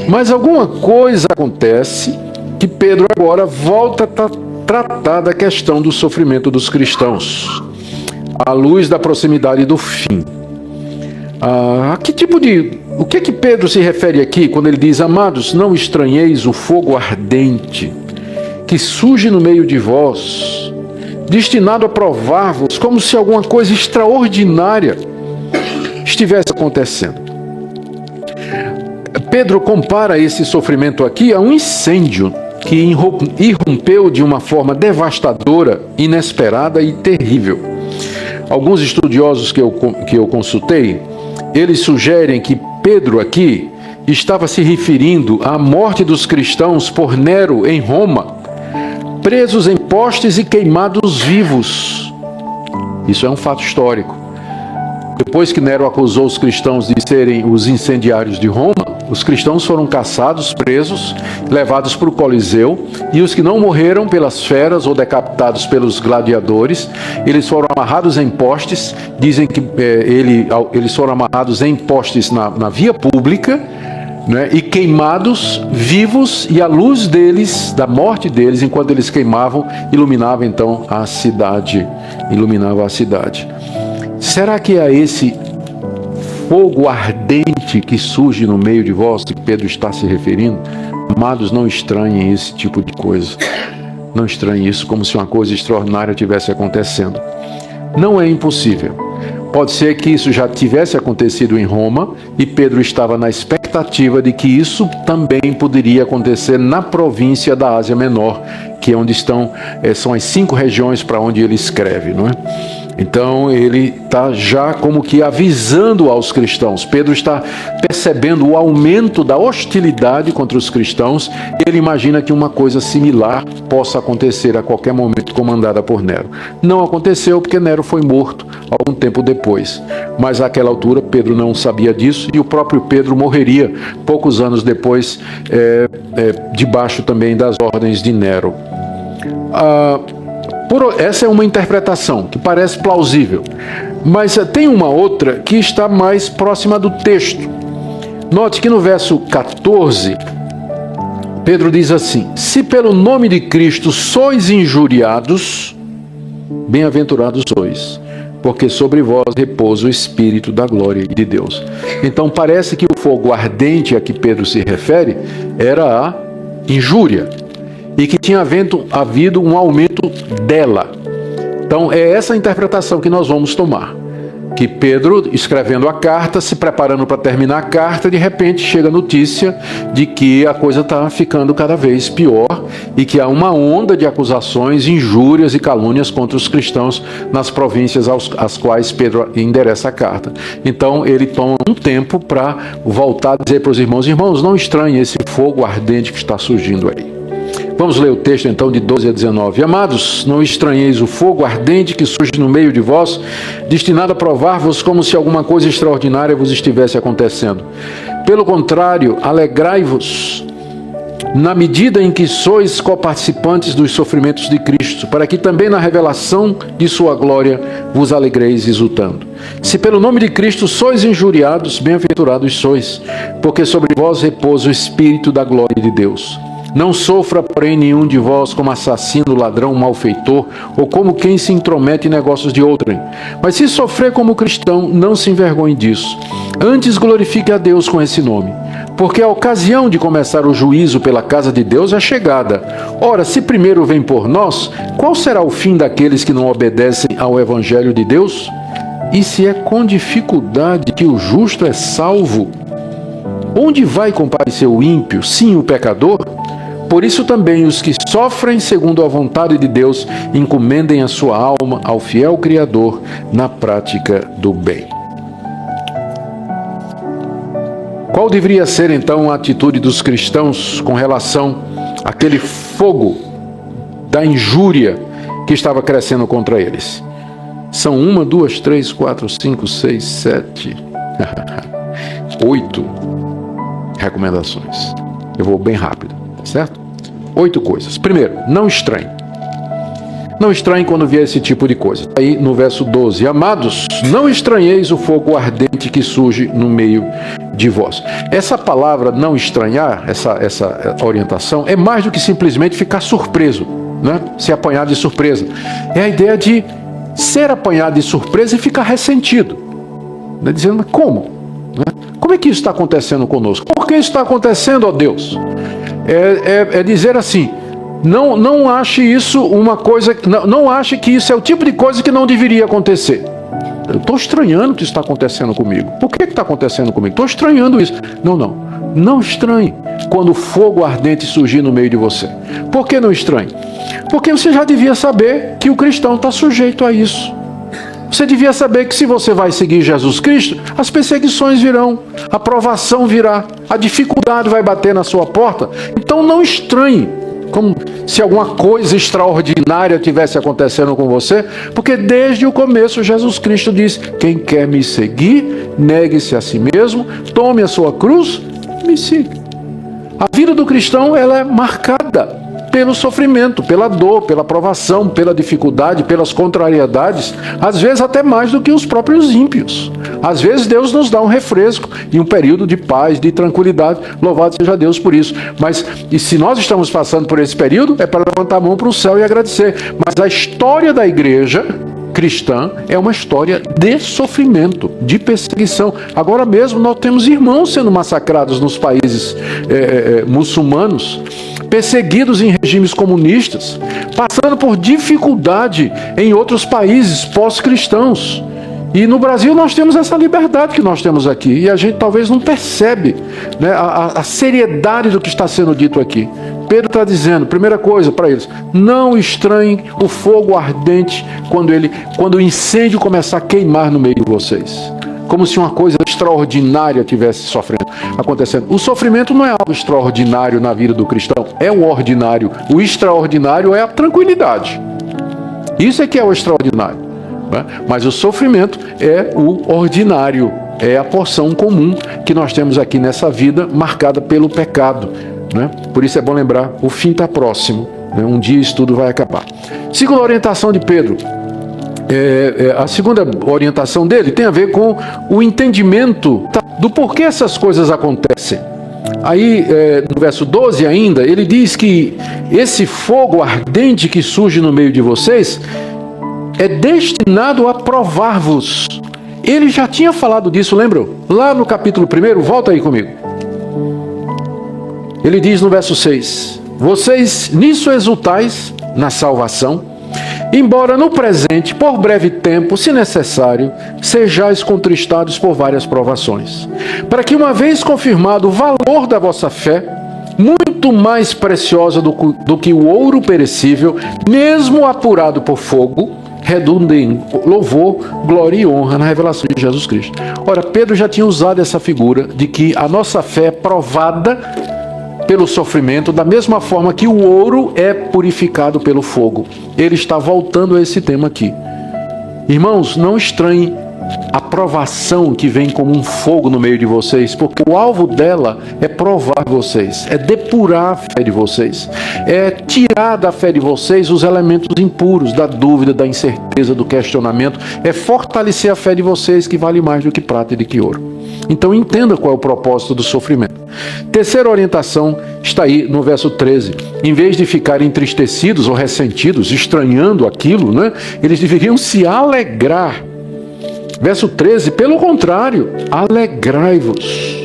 Mas alguma coisa acontece que Pedro agora volta a tratar da questão do sofrimento dos cristãos, à luz da proximidade do fim. O que Pedro se refere aqui quando ele diz: amados, não estranheis o fogo ardente que surge no meio de vós, destinado a provar-vos como se alguma coisa extraordinária estivesse acontecendo. Pedro compara esse sofrimento aqui a um incêndio que irrompeu de uma forma devastadora, inesperada e terrível. Alguns estudiosos que eu consultei, eles sugerem que Pedro aqui estava se referindo à morte dos cristãos por Nero em Roma, presos em postes e queimados vivos. Isso é um fato histórico. Depois que Nero acusou os cristãos de serem os incendiários de Roma, os cristãos foram caçados, presos, levados para o Coliseu, e os que não morreram pelas feras ou decapitados pelos gladiadores, eles foram amarrados em postes. Dizem que eles foram amarrados em postes na via pública, né, e queimados vivos, e a luz deles, da morte deles, enquanto eles queimavam, iluminava então a cidade. Será que é esse fogo ardente que surge no meio de vós, que Pedro está se referindo? Amados, não estranhem esse tipo de coisa. Não estranhem isso como se uma coisa extraordinária estivesse acontecendo. Não é impossível. Pode ser que isso já tivesse acontecido em Roma e Pedro estava na expectativa de que isso também poderia acontecer na província da Ásia Menor, que é onde são as 5 regiões para onde ele escreve, não é? Então ele está já como que avisando aos cristãos. Pedro está percebendo o aumento da hostilidade contra os cristãos e ele imagina que uma coisa similar possa acontecer a qualquer momento, comandada por Nero. Não aconteceu porque Nero foi morto algum tempo depois. Mas àquela altura Pedro não sabia disso e o próprio Pedro morreria poucos anos depois, debaixo também das ordens de Nero. Essa é uma interpretação que parece plausível, mas tem uma outra que está mais próxima do texto. Note que no verso 14, Pedro diz assim: se pelo nome de Cristo sois injuriados, bem-aventurados sois, porque sobre vós repousa o Espírito da glória de Deus. Então parece que o fogo ardente a que Pedro se refere era a injúria, e que tinha havido um aumento dela. Então é essa a interpretação que nós vamos tomar. Que Pedro, escrevendo a carta, se preparando para terminar a carta, de repente chega a notícia de que a coisa está ficando cada vez pior e que há uma onda de acusações, injúrias e calúnias contra os cristãos nas províncias às quais Pedro endereça a carta. Então ele toma um tempo para voltar a dizer para os irmãos: irmãos, não estranhem esse fogo ardente que está surgindo aí. Vamos ler o texto então de 12 a 19. Amados, não estranheis o fogo ardente que surge no meio de vós, destinado a provar-vos como se alguma coisa extraordinária vos estivesse acontecendo. Pelo contrário, alegrai-vos na medida em que sois coparticipantes dos sofrimentos de Cristo, para que também na revelação de sua glória vos alegreis exultando. Se pelo nome de Cristo sois injuriados, bem-aventurados sois, porque sobre vós repousa o Espírito da glória de Deus. Não sofra, porém, nenhum de vós como assassino, ladrão, malfeitor, ou como quem se intromete em negócios de outrem. Mas se sofrer como cristão, não se envergonhe disso. Antes glorifique a Deus com esse nome, porque a ocasião de começar o juízo pela casa de Deus é chegada. Ora, se primeiro vem por nós, qual será o fim daqueles que não obedecem ao Evangelho de Deus? E se é com dificuldade que o justo é salvo, onde vai comparecer o ímpio, sim, o pecador? Por isso também os que sofrem segundo a vontade de Deus encomendem a sua alma ao fiel Criador na prática do bem. Qual deveria ser então a atitude dos cristãos com relação àquele fogo da injúria que estava crescendo contra eles? São 1, 2, 3, 4, 5, 6, 7, 8 recomendações. Eu vou bem rápido, tá certo? 8 coisas. Primeiro, não estranhe. Não estranhe quando vier esse tipo de coisa. Aí no verso 12, amados, não estranheis o fogo ardente que surge no meio de vós. Essa palavra não estranhar, essa orientação, é mais do que simplesmente ficar surpreso, né? Se apanhar de surpresa. É a ideia de ser apanhado de surpresa e ficar ressentido, né? Dizendo, mas como? Né? Como é que isso está acontecendo conosco? Por que isso está acontecendo, ó Deus? É dizer assim, Não ache isso uma coisa, não ache que isso é o tipo de coisa que não deveria acontecer. Eu estou estranhando o que está acontecendo comigo. Por que está acontecendo comigo? Estou estranhando isso. Não estranhe quando o fogo ardente surgir no meio de você. Por que não estranhe? Porque você já devia saber que o cristão está sujeito a isso. Você devia saber que se você vai seguir Jesus Cristo, as perseguições virão, a provação virá, a dificuldade vai bater na sua porta. Então não estranhe, como se alguma coisa extraordinária tivesse acontecendo com você, porque desde o começo Jesus Cristo diz: quem quer me seguir, negue-se a si mesmo, tome a sua cruz, me siga. A vida do cristão, ela é marcada pelo sofrimento, pela dor, pela provação, pela dificuldade, pelas contrariedades, às vezes até mais do que os próprios ímpios. Às vezes Deus nos dá um refresco e um período de paz, de tranquilidade, louvado seja Deus por isso. Mas, e se nós estamos passando por esse período, é para levantar a mão para o céu e agradecer. Mas a história da igreja cristã é uma história de sofrimento, de perseguição. Agora mesmo nós temos irmãos sendo massacrados nos países muçulmanos, perseguidos em regimes comunistas, passando por dificuldade em outros países pós-cristãos. E no Brasil nós temos essa liberdade que nós temos aqui, e a gente talvez não percebe, né, a seriedade do que está sendo dito aqui. Pedro está dizendo, primeira coisa para eles: não estranhem o fogo ardente quando o incêndio começar a queimar no meio de vocês, como se uma coisa extraordinária tivesse acontecendo. O sofrimento não é algo extraordinário na vida do cristão, é o ordinário. O extraordinário é a tranquilidade. Isso é que é o extraordinário. Mas o sofrimento é o ordinário, é a porção comum que nós temos aqui nessa vida, marcada pelo pecado, né? Por isso é bom lembrar, o fim está próximo, né? Um dia isso tudo vai acabar. Segunda orientação de Pedro, a segunda orientação dele tem a ver com o entendimento do porquê essas coisas acontecem. Aí, no verso 12 ainda, ele diz que esse fogo ardente que surge no meio de vocês é destinado a provar-vos. Ele já tinha falado disso, lembram? Lá no capítulo 1, volta aí comigo. Ele diz no verso 6: vocês nisso exultais na salvação, embora no presente, por breve tempo, se necessário, sejais contristados por várias provações, para que, uma vez confirmado o valor da vossa fé, muito mais preciosa do que o ouro perecível, mesmo apurado por fogo, redunda em louvor, glória e honra na revelação de Jesus Cristo. Ora, Pedro já tinha usado essa figura de que a nossa fé é provada pelo sofrimento, da mesma forma que o ouro é purificado pelo fogo. Ele está voltando a esse tema aqui. Irmãos, não estranhem a provação que vem como um fogo no meio de vocês, porque o alvo dela é provar vocês, é depurar a fé de vocês, é tirar da fé de vocês os elementos impuros, da dúvida, da incerteza, do questionamento, é fortalecer a fé de vocês, que vale mais do que prata e do que ouro. Então entenda qual é o propósito do sofrimento. Terceira orientação está aí no verso 13. Em vez de ficarem entristecidos ou ressentidos, estranhando aquilo, né, eles deveriam se alegrar. Verso 13, pelo contrário, alegrai-vos,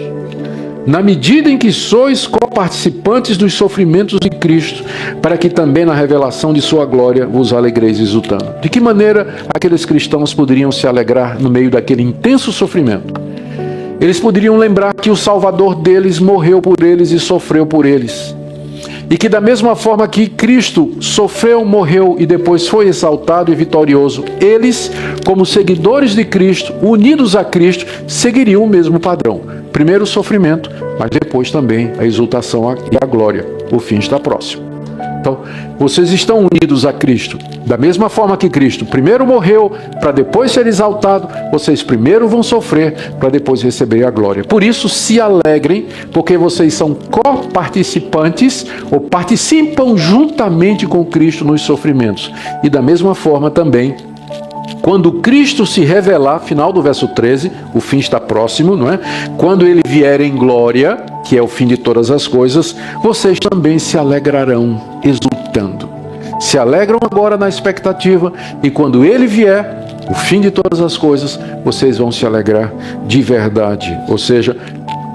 na medida em que sois coparticipantes dos sofrimentos de Cristo, para que também na revelação de sua glória vos alegreis exultando. De que maneira aqueles cristãos poderiam se alegrar no meio daquele intenso sofrimento? Eles poderiam lembrar que o Salvador deles morreu por eles e sofreu por eles. E que da mesma forma que Cristo sofreu, morreu e depois foi exaltado e vitorioso, eles, como seguidores de Cristo, unidos a Cristo, seguiriam o mesmo padrão. Primeiro o sofrimento, mas depois também a exultação e a glória. O fim está próximo. Então, vocês estão unidos a Cristo. Da mesma forma que Cristo primeiro morreu para depois ser exaltado, vocês primeiro vão sofrer para depois receber a glória. Por isso, se alegrem, porque vocês são coparticipantes ou participam juntamente com Cristo nos sofrimentos. E da mesma forma também, quando Cristo se revelar, final do verso 13, o fim está próximo, não é? Quando ele vier em glória, que é o fim de todas as coisas, vocês também se alegrarão, exultando. Se alegram agora na expectativa, e quando ele vier, o fim de todas as coisas, vocês vão se alegrar de verdade. Ou seja,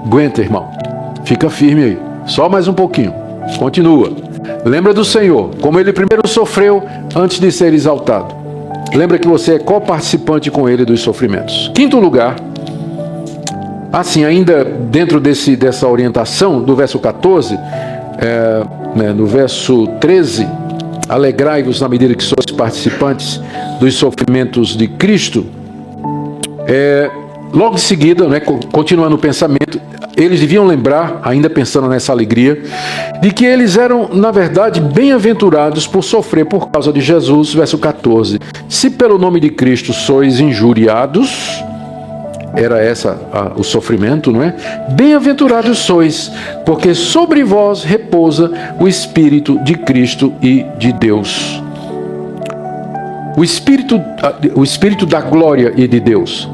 aguenta, irmão, fica firme aí, só mais um pouquinho, continua. lembra do Senhor, como Ele primeiro sofreu antes de ser exaltado. Lembra que você é coparticipante com Ele dos sofrimentos. Quinto lugar, assim, ainda dentro dessa orientação, do verso 14, no verso 13, alegrai-vos na medida que sois participantes dos sofrimentos de Cristo. Logo em seguida, continuando o pensamento, eles deviam lembrar, ainda pensando nessa alegria, de que eles eram, na verdade, bem-aventurados por sofrer por causa de Jesus, verso 14. Se pelo nome de Cristo sois injuriados, era o sofrimento, não é? Bem-aventurados sois, porque sobre vós repousa o Espírito de Cristo e de Deus. O Espírito da glória e de Deus.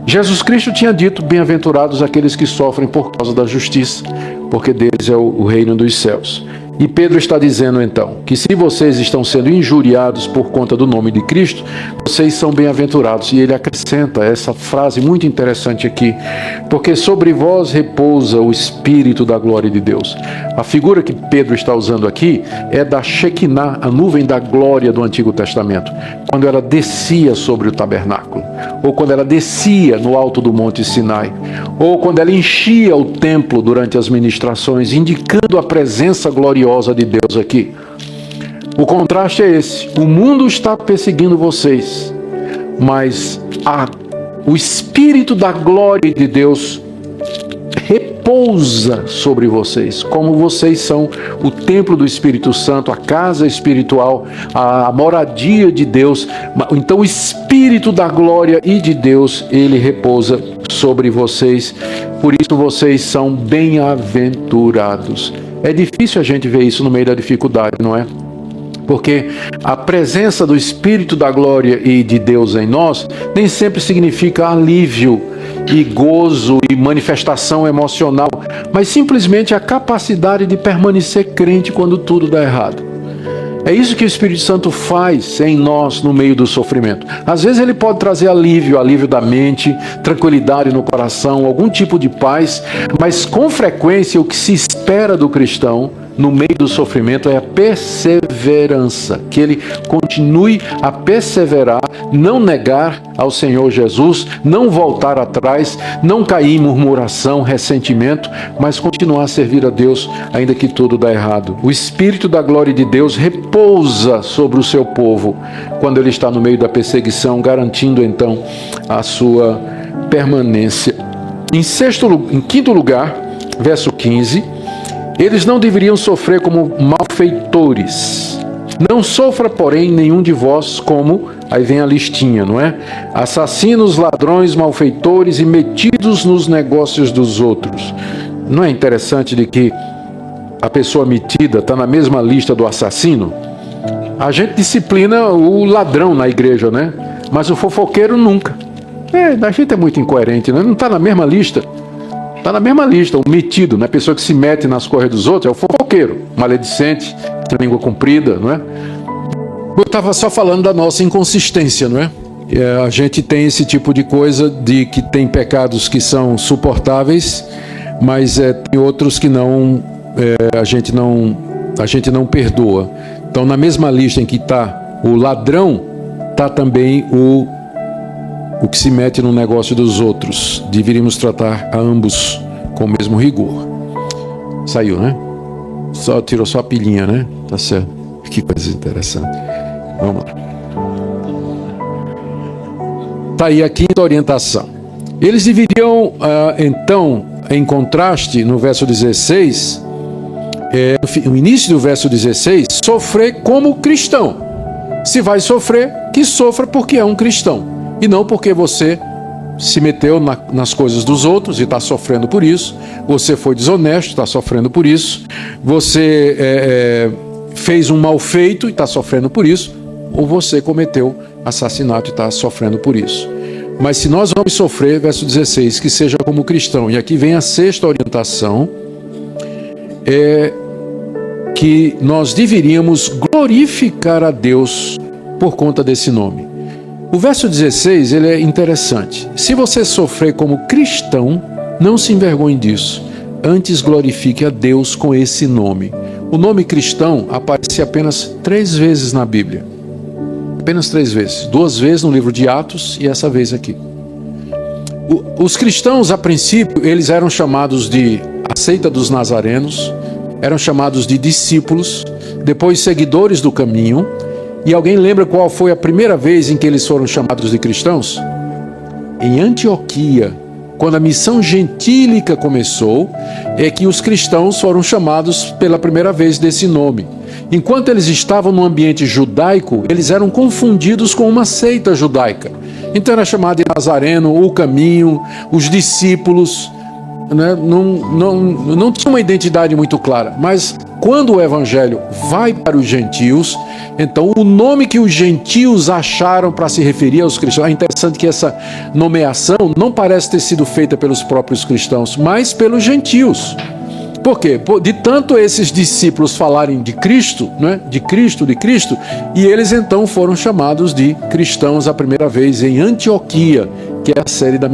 Jesus Cristo tinha dito, bem-aventurados aqueles que sofrem por causa da justiça, porque deles é o reino dos céus. E Pedro está dizendo então, que se vocês estão sendo injuriados por conta do nome de Cristo, vocês são bem-aventurados. E ele acrescenta essa frase muito interessante aqui, porque sobre vós repousa o Espírito da glória de Deus. A figura que Pedro está usando aqui é da Shekinah, a nuvem da glória do Antigo Testamento, quando ela descia sobre o tabernáculo, ou quando ela descia no alto do Monte Sinai, ou quando ela enchia o templo durante as ministrações, indicando a presença gloriosa de Deus aqui. O contraste é esse: o mundo está perseguindo vocês, mas o Espírito da glória de Deus repousa sobre vocês, como vocês são o templo do Espírito Santo, a casa espiritual, a moradia de Deus. Então o Espírito da glória e de Deus, ele repousa sobre vocês. Por isso vocês são bem-aventurados. É difícil a gente ver isso no meio da dificuldade, não é? Porque a presença do Espírito da glória e de Deus em nós nem sempre significa alívio e gozo e manifestação emocional, mas simplesmente a capacidade de permanecer crente quando tudo dá errado. É isso que o Espírito Santo faz em nós no meio do sofrimento. Às vezes ele pode trazer alívio da mente, tranquilidade no coração, algum tipo de paz, mas com frequência o que se espera do cristão no meio do sofrimento é a perseverança, que ele continue a perseverar, não negar ao Senhor Jesus, não voltar atrás, não cair em murmuração, ressentimento, mas continuar a servir a Deus, ainda que tudo dá errado. O Espírito da glória de Deus repousa sobre o seu povo, quando ele está no meio da perseguição, garantindo então a sua permanência. Em quinto lugar, verso 15, eles não deveriam sofrer como malfeitores. Não sofra, porém, nenhum de vós como, aí vem a listinha, não é? Assassinos, ladrões, malfeitores e metidos nos negócios dos outros. Não é interessante de que a pessoa metida está na mesma lista do assassino? A gente disciplina o ladrão na igreja, né? Mas o fofoqueiro nunca. A gente é muito incoerente, né? Não está na mesma lista. Está na mesma lista, o metido, né? A pessoa que se mete nas correias dos outros é o fofoqueiro, maledicente, tem língua comprida, não é? Eu estava só falando da nossa inconsistência, não é? A gente tem esse tipo de coisa, de que tem pecados que são suportáveis, mas tem outros que não, a gente não perdoa. Então, na mesma lista em que está o ladrão, está também o que se mete no negócio dos outros. Deveríamos tratar a ambos com o mesmo rigor. Saiu, né? Tirou só a pilhinha, né? Tá certo. Que coisa interessante. Vamos lá. Tá aí a quinta orientação. Eles deveriam, então, em contraste, no verso 16, no início do verso 16, sofrer como cristão. Se vai sofrer, que sofra porque é um cristão. E não porque você se meteu nas coisas dos outros e está sofrendo por isso. Você foi desonesto, está sofrendo por isso. Você fez um mal feito e está sofrendo por isso. Ou você cometeu assassinato e está sofrendo por isso. Mas se nós vamos sofrer, verso 16, que seja como cristão. E aqui vem a sexta orientação, que nós deveríamos glorificar a Deus por conta desse nome. O verso 16, ele é interessante. Se você sofrer como cristão, não se envergonhe disso. Antes glorifique a Deus com esse nome. O nome cristão aparece apenas 3 vezes na Bíblia. Apenas 3 vezes. 2 vezes no livro de Atos e essa vez aqui. Os cristãos, a princípio, eles eram chamados de a seita dos nazarenos, eram chamados de discípulos, depois seguidores do caminho. E alguém lembra qual foi a primeira vez em que eles foram chamados de cristãos? Em Antioquia, quando a missão gentílica começou, é que os cristãos foram chamados pela primeira vez desse nome. Enquanto eles estavam no ambiente judaico, eles eram confundidos com uma seita judaica. Então era chamado de Nazareno, o caminho, os discípulos, né? Não tinha uma identidade muito clara. Mas quando o evangelho vai para os gentios, então o nome que os gentios acharam para se referir aos cristãos, é interessante que essa nomeação não parece ter sido feita pelos próprios cristãos, mas pelos gentios. Por quê? De tanto esses discípulos falarem de Cristo, né? De Cristo, e eles então foram chamados de cristãos a primeira vez em Antioquia, que é a série da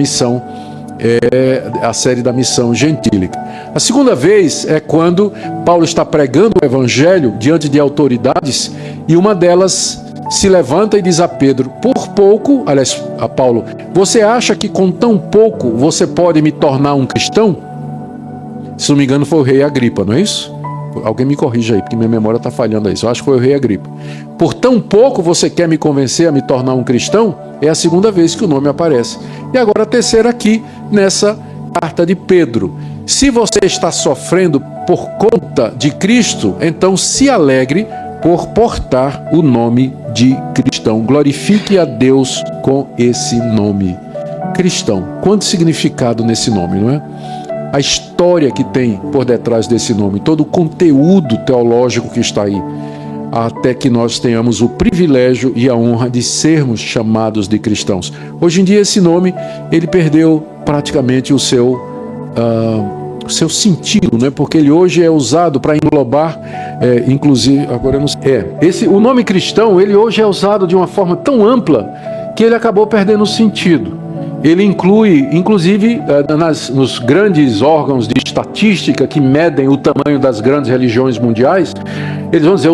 missão, gentílica. A segunda vez é quando Paulo está pregando o evangelho diante de autoridades e uma delas se levanta e diz a Pedro: por pouco, aliás, a Paulo, você acha que com tão pouco você pode me tornar um cristão? Se não me engano foi o rei Agripa, não é isso? Alguém me corrija aí, porque minha memória está falhando aí. Eu acho que foi o rei Agripa. Por tão pouco você quer me convencer a me tornar um cristão? É a segunda vez que o nome aparece. E agora a terceira aqui, nessa carta de Pedro. Se você está sofrendo por conta de Cristo, então se alegre por portar o nome de cristão. Glorifique a Deus com esse nome. Cristão. Quanto significado nesse nome, não é? A história que tem por detrás desse nome, todo o conteúdo teológico que está aí, até que nós tenhamos o privilégio e a honra de sermos chamados de cristãos. Hoje em dia esse nome, ele perdeu praticamente o seu sentido, né? Porque ele hoje é usado para englobar, inclusive, agora eu não sei, o nome cristão, ele hoje é usado de uma forma tão ampla que ele acabou perdendo o sentido. Ele inclui, inclusive, nos grandes órgãos de estatística que medem o tamanho das grandes religiões mundiais, eles vão dizer,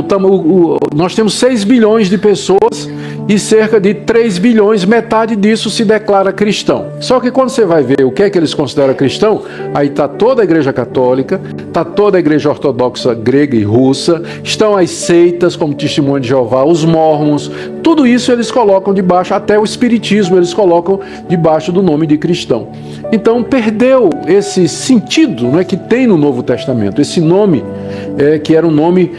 nós temos 6 bilhões de pessoas e cerca de 3 bilhões, metade disso se declara cristão. Só que quando você vai ver o que é que eles consideram cristão, aí está toda a igreja católica, está toda a igreja ortodoxa grega e russa, estão as seitas como Testemunho de Jeová, os mormons, tudo isso eles colocam debaixo, até o espiritismo eles colocam debaixo do nome de cristão. Então perdeu esse sentido, né, que tem no Novo Testamento, esse nome que era um nome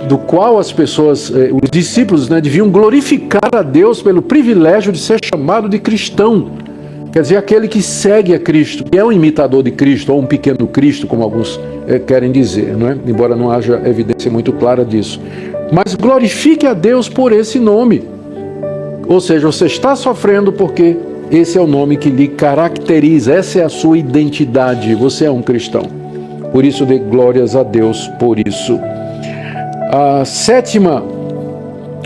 do qual as pessoas, os discípulos, né, deviam glorificar a Deus pelo privilégio de ser chamado de cristão. Quer dizer, aquele que segue a Cristo, que é um imitador de Cristo, ou um pequeno Cristo, como alguns querem dizer, não é? Embora não haja evidência muito clara disso. Mas glorifique a Deus por esse nome. Ou seja, você está sofrendo porque esse é o nome que lhe caracteriza, essa é a sua identidade, você é um cristão. Por isso dê glórias a Deus por isso. A sétima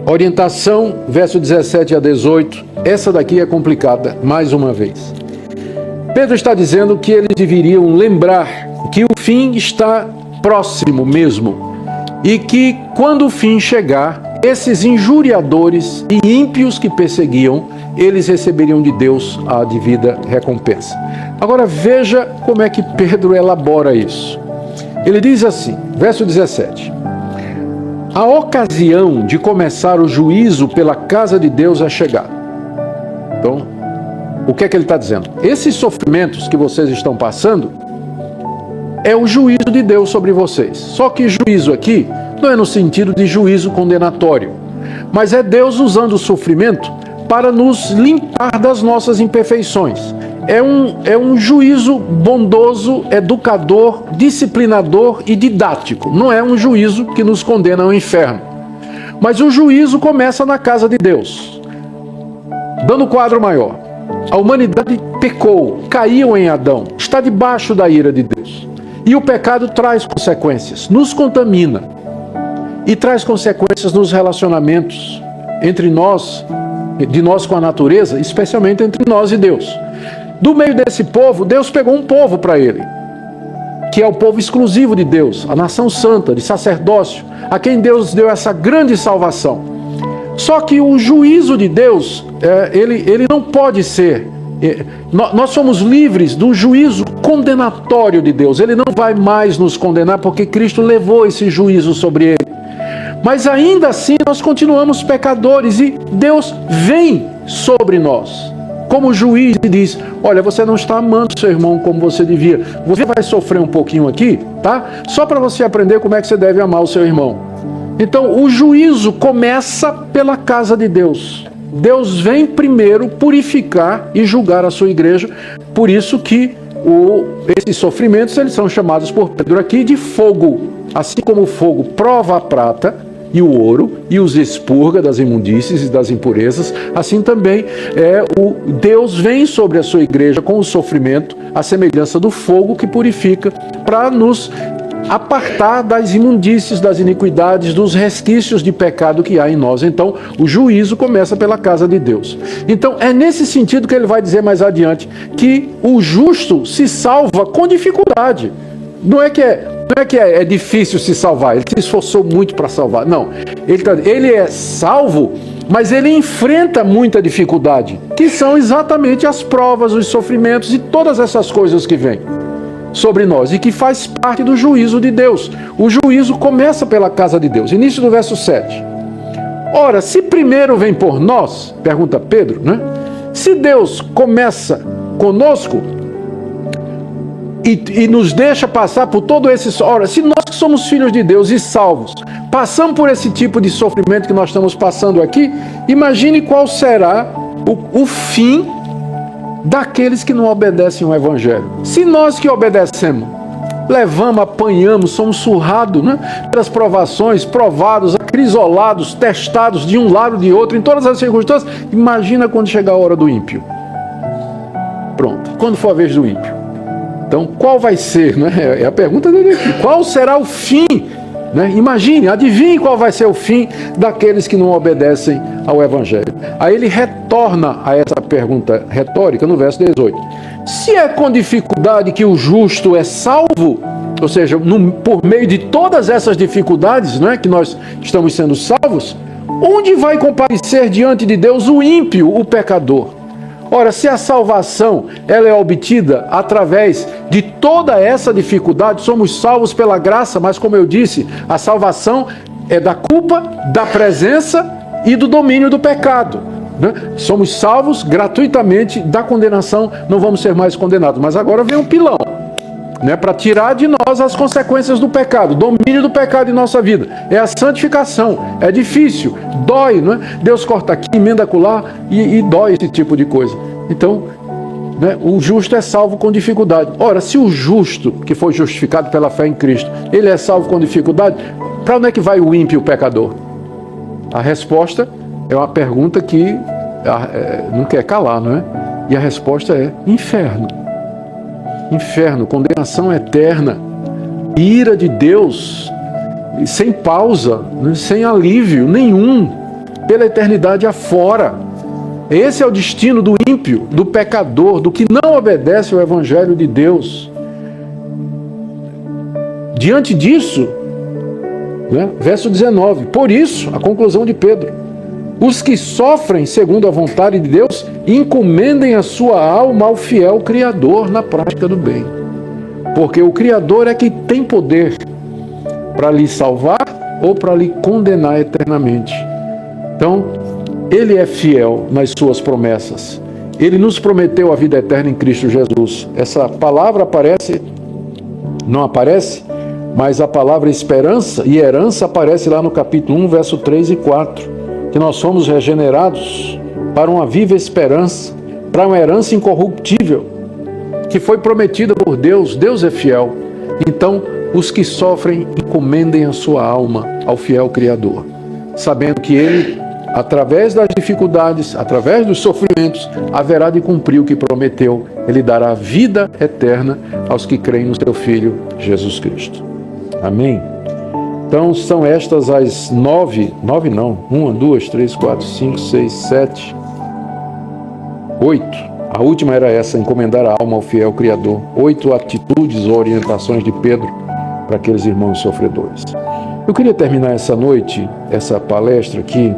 orientação, verso 17 a 18, essa daqui é complicada, mais uma vez. Pedro está dizendo que eles deveriam lembrar que o fim está próximo mesmo, e que quando o fim chegar, esses injuriadores e ímpios que perseguiam, eles receberiam de Deus a devida recompensa. Agora veja como é que Pedro elabora isso. Ele diz assim, verso 17: a ocasião de começar o juízo pela casa de Deus é chegada. Então, o que é que ele está dizendo? Esses sofrimentos que vocês estão passando é o juízo de Deus sobre vocês. Só que juízo aqui não é no sentido de juízo condenatório, mas é Deus usando o sofrimento para nos limpar das nossas imperfeições. É um juízo bondoso, educador, disciplinador e didático. Não é um juízo que nos condena ao inferno. Mas o juízo começa na casa de Deus. Dando o quadro maior, a humanidade pecou, caiu em Adão, está debaixo da ira de Deus. E o pecado traz consequências, nos contamina. E traz consequências nos relacionamentos entre nós, de nós com a natureza, especialmente entre nós e Deus. Do meio desse povo, Deus pegou um povo para ele. que é o povo exclusivo de Deus, a nação santa, de sacerdócio, a quem Deus deu essa grande salvação. Só que o juízo de Deus, ele não pode ser... Nós somos livres do juízo condenatório de Deus. Ele não vai mais nos condenar porque Cristo levou esse juízo sobre ele. Mas ainda assim nós continuamos pecadores e Deus vem sobre nós como juiz e diz: olha, você não está amando seu irmão como você devia. Você vai sofrer um pouquinho aqui, tá? Só para você aprender como é que você deve amar o seu irmão. Então o juízo começa pela casa de Deus. Deus vem primeiro purificar e julgar a sua igreja. Por isso que esses sofrimentos, eles são chamados por Pedro aqui de fogo. Assim como o fogo prova a prata e o ouro e os expurga das imundícies e das impurezas, assim também Deus vem sobre a sua igreja com o sofrimento, a semelhança do fogo que purifica, para nos apartar das imundícies, das iniquidades, dos resquícios de pecado que há em nós. Então, o juízo começa pela casa de Deus. Então, é nesse sentido que ele vai dizer mais adiante que o justo se salva com dificuldade. Não é que é difícil se salvar, ele se esforçou muito para salvar. Não, ele é salvo, mas ele enfrenta muita dificuldade, que são exatamente as provas, os sofrimentos e todas essas coisas que vêm sobre nós e que faz parte do juízo de Deus. O juízo começa pela casa de Deus. Início do verso 7. Ora, se primeiro vem por nós, pergunta Pedro, né? Se Deus começa conosco e nos deixa passar por todo esse... Ora, se nós que somos filhos de Deus e salvos, passamos por esse tipo de sofrimento que nós estamos passando aqui, imagine qual será o fim daqueles que não obedecem ao Evangelho. Se nós que obedecemos, levamos, apanhamos, somos surrados, né, pelas provações, provados, acrisolados, testados de um lado de outro, em todas as circunstâncias, imagina quando chegar a hora do ímpio. Pronto, quando for a vez do ímpio. Então, qual vai ser, né? É a pergunta dele aqui. Qual será o fim? Né? Imagine, adivinhe qual vai ser o fim daqueles que não obedecem ao Evangelho. Aí ele retorna a essa pergunta retórica no verso 18. Se é com dificuldade que o justo é salvo, ou seja, por meio de todas essas dificuldades, né, que nós estamos sendo salvos, onde vai comparecer diante de Deus o ímpio, o pecador? Ora, se a salvação ela é obtida através de toda essa dificuldade, somos salvos pela graça, mas como eu disse, a salvação é da culpa, da presença e do domínio do pecado. Né? Somos salvos gratuitamente da condenação, não vamos ser mais condenados. Mas agora vem um pilão, né, para tirar de nós as consequências do pecado, domínio do pecado em nossa vida. É a santificação. É difícil, dói, não é? Deus corta aqui, emenda acolá e dói esse tipo de coisa. Então, né, o justo é salvo com dificuldade. Ora, se o justo, que foi justificado pela fé em Cristo, ele é salvo com dificuldade, para onde é que vai o ímpio e o pecador? A resposta é uma pergunta que não quer calar, não é? E a resposta é inferno. Inferno, condenação eterna, ira de Deus, sem pausa, sem alívio nenhum, pela eternidade afora. Esse é o destino do ímpio, do pecador, do que não obedece ao Evangelho de Deus. Diante disso, né, verso 19, por isso, a conclusão de Pedro, os que sofrem segundo a vontade de Deus, encomendem a sua alma ao fiel Criador na prática do bem. Porque o Criador é que tem poder para lhe salvar ou para lhe condenar eternamente. Então, Ele é fiel nas suas promessas. Ele nos prometeu a vida eterna em Cristo Jesus. Essa palavra não aparece, mas a palavra esperança e herança aparece lá no capítulo 1, verso 3 e 4. Que nós somos regenerados para uma viva esperança, para uma herança incorruptível, que foi prometida por Deus. Deus é fiel. Então, os que sofrem, encomendem a sua alma ao fiel Criador, sabendo que Ele, através das dificuldades, através dos sofrimentos, haverá de cumprir o que prometeu. Ele dará vida eterna aos que creem no seu Filho, Jesus Cristo. Amém? Então, são estas as 9 não, 1, 2, 3, 4, 5, 6, 7, 8, A última era essa, encomendar a alma ao fiel Criador. 8 atitudes ou orientações de Pedro para aqueles irmãos sofredores. Eu queria terminar essa noite, essa palestra aqui,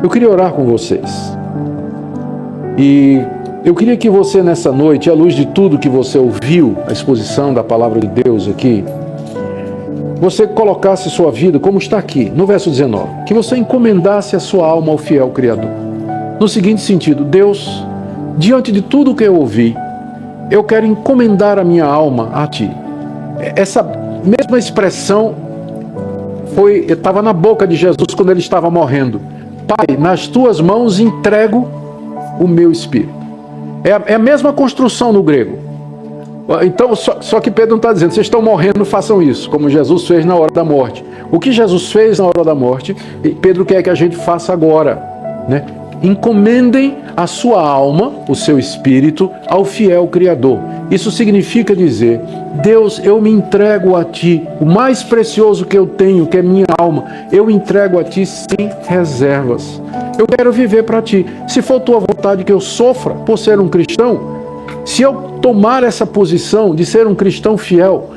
eu queria orar com vocês. E eu queria que você nessa noite, à luz de tudo que você ouviu, a exposição da palavra de Deus aqui, você colocasse sua vida como está aqui, no verso 19, que você encomendasse a sua alma ao fiel Criador. No seguinte sentido: Deus, diante de tudo que eu ouvi, eu quero encomendar a minha alma a Ti. Essa mesma expressão estava na boca de Jesus quando ele estava morrendo. Pai, nas Tuas mãos entrego o meu espírito. É a mesma construção no grego. Então, só que Pedro não está dizendo, vocês estão morrendo, façam isso, como Jesus fez na hora da morte. O que Jesus fez na hora da morte, Pedro quer que a gente faça agora, né? Encomendem a sua alma, o seu espírito, ao fiel Criador. Isso significa dizer: Deus, eu me entrego a Ti, o mais precioso que eu tenho, que é minha alma, eu entrego a Ti sem reservas. Eu quero viver para Ti. Se for Tua vontade que eu sofra por ser um cristão, se eu tomar essa posição de ser um cristão fiel,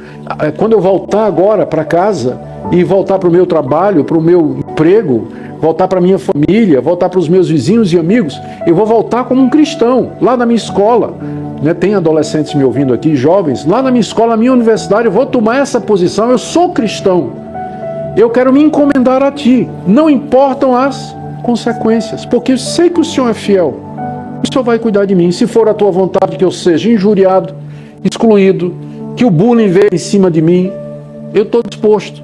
quando eu voltar agora para casa e voltar para o meu trabalho, para o meu emprego, voltar para a minha família, voltar para os meus vizinhos e amigos, eu vou voltar como um cristão, lá na minha escola, né? Tem adolescentes me ouvindo aqui, jovens, lá na minha escola, na minha universidade, eu vou tomar essa posição, eu sou cristão, eu quero me encomendar a Ti, não importam as consequências, porque eu sei que o Senhor é fiel, o Senhor vai cuidar de mim. Se for a Tua vontade que eu seja injuriado, excluído, que o bullying venha em cima de mim, eu estou disposto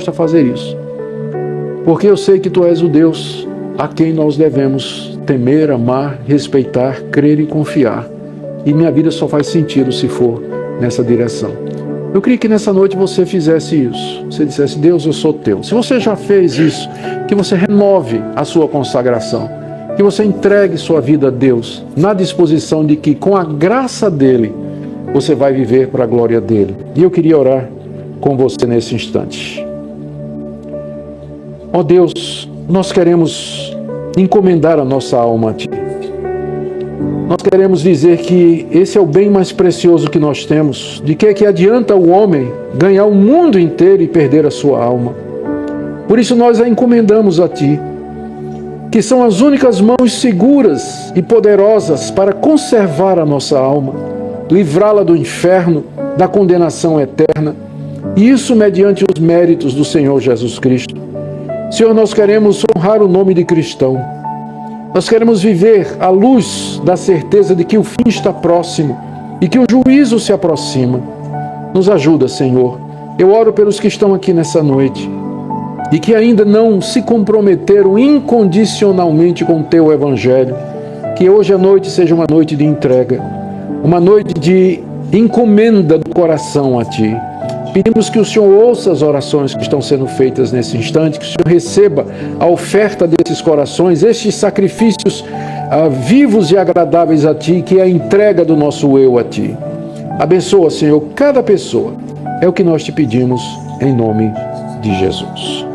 a fazer isso. Porque eu sei que Tu és o Deus a quem nós devemos temer, amar, respeitar, crer e confiar. E minha vida só faz sentido se for nessa direção. Eu queria que nessa noite você fizesse isso. Você dissesse: Deus, eu sou Teu. Se você já fez isso, que você renove a sua consagração. Que você entregue sua vida a Deus, na disposição de que, com a graça dEle, você vai viver para a glória dEle. E eu queria orar com você nesse instante. Ó Deus, nós queremos encomendar a nossa alma a Ti. Nós queremos dizer que esse é o bem mais precioso que nós temos. De que adianta o homem ganhar o mundo inteiro e perder a sua alma? Por isso nós a encomendamos a Ti, que são as únicas mãos seguras e poderosas para conservar a nossa alma, livrá-la do inferno, da condenação eterna, e isso mediante os méritos do Senhor Jesus Cristo. Senhor, nós queremos honrar o nome de cristão. Nós queremos viver à luz da certeza de que o fim está próximo e que o juízo se aproxima. Nos ajuda, Senhor. Eu oro pelos que estão aqui nessa noite e que ainda não se comprometeram incondicionalmente com o Teu Evangelho. Que hoje à noite seja uma noite de entrega, uma noite de encomenda do coração a Ti. Pedimos que o Senhor ouça as orações que estão sendo feitas nesse instante, que o Senhor receba a oferta desses corações, estes sacrifícios vivos e agradáveis a Ti, que é a entrega do nosso eu a Ti. Abençoa, Senhor, cada pessoa. É o que nós Te pedimos em nome de Jesus.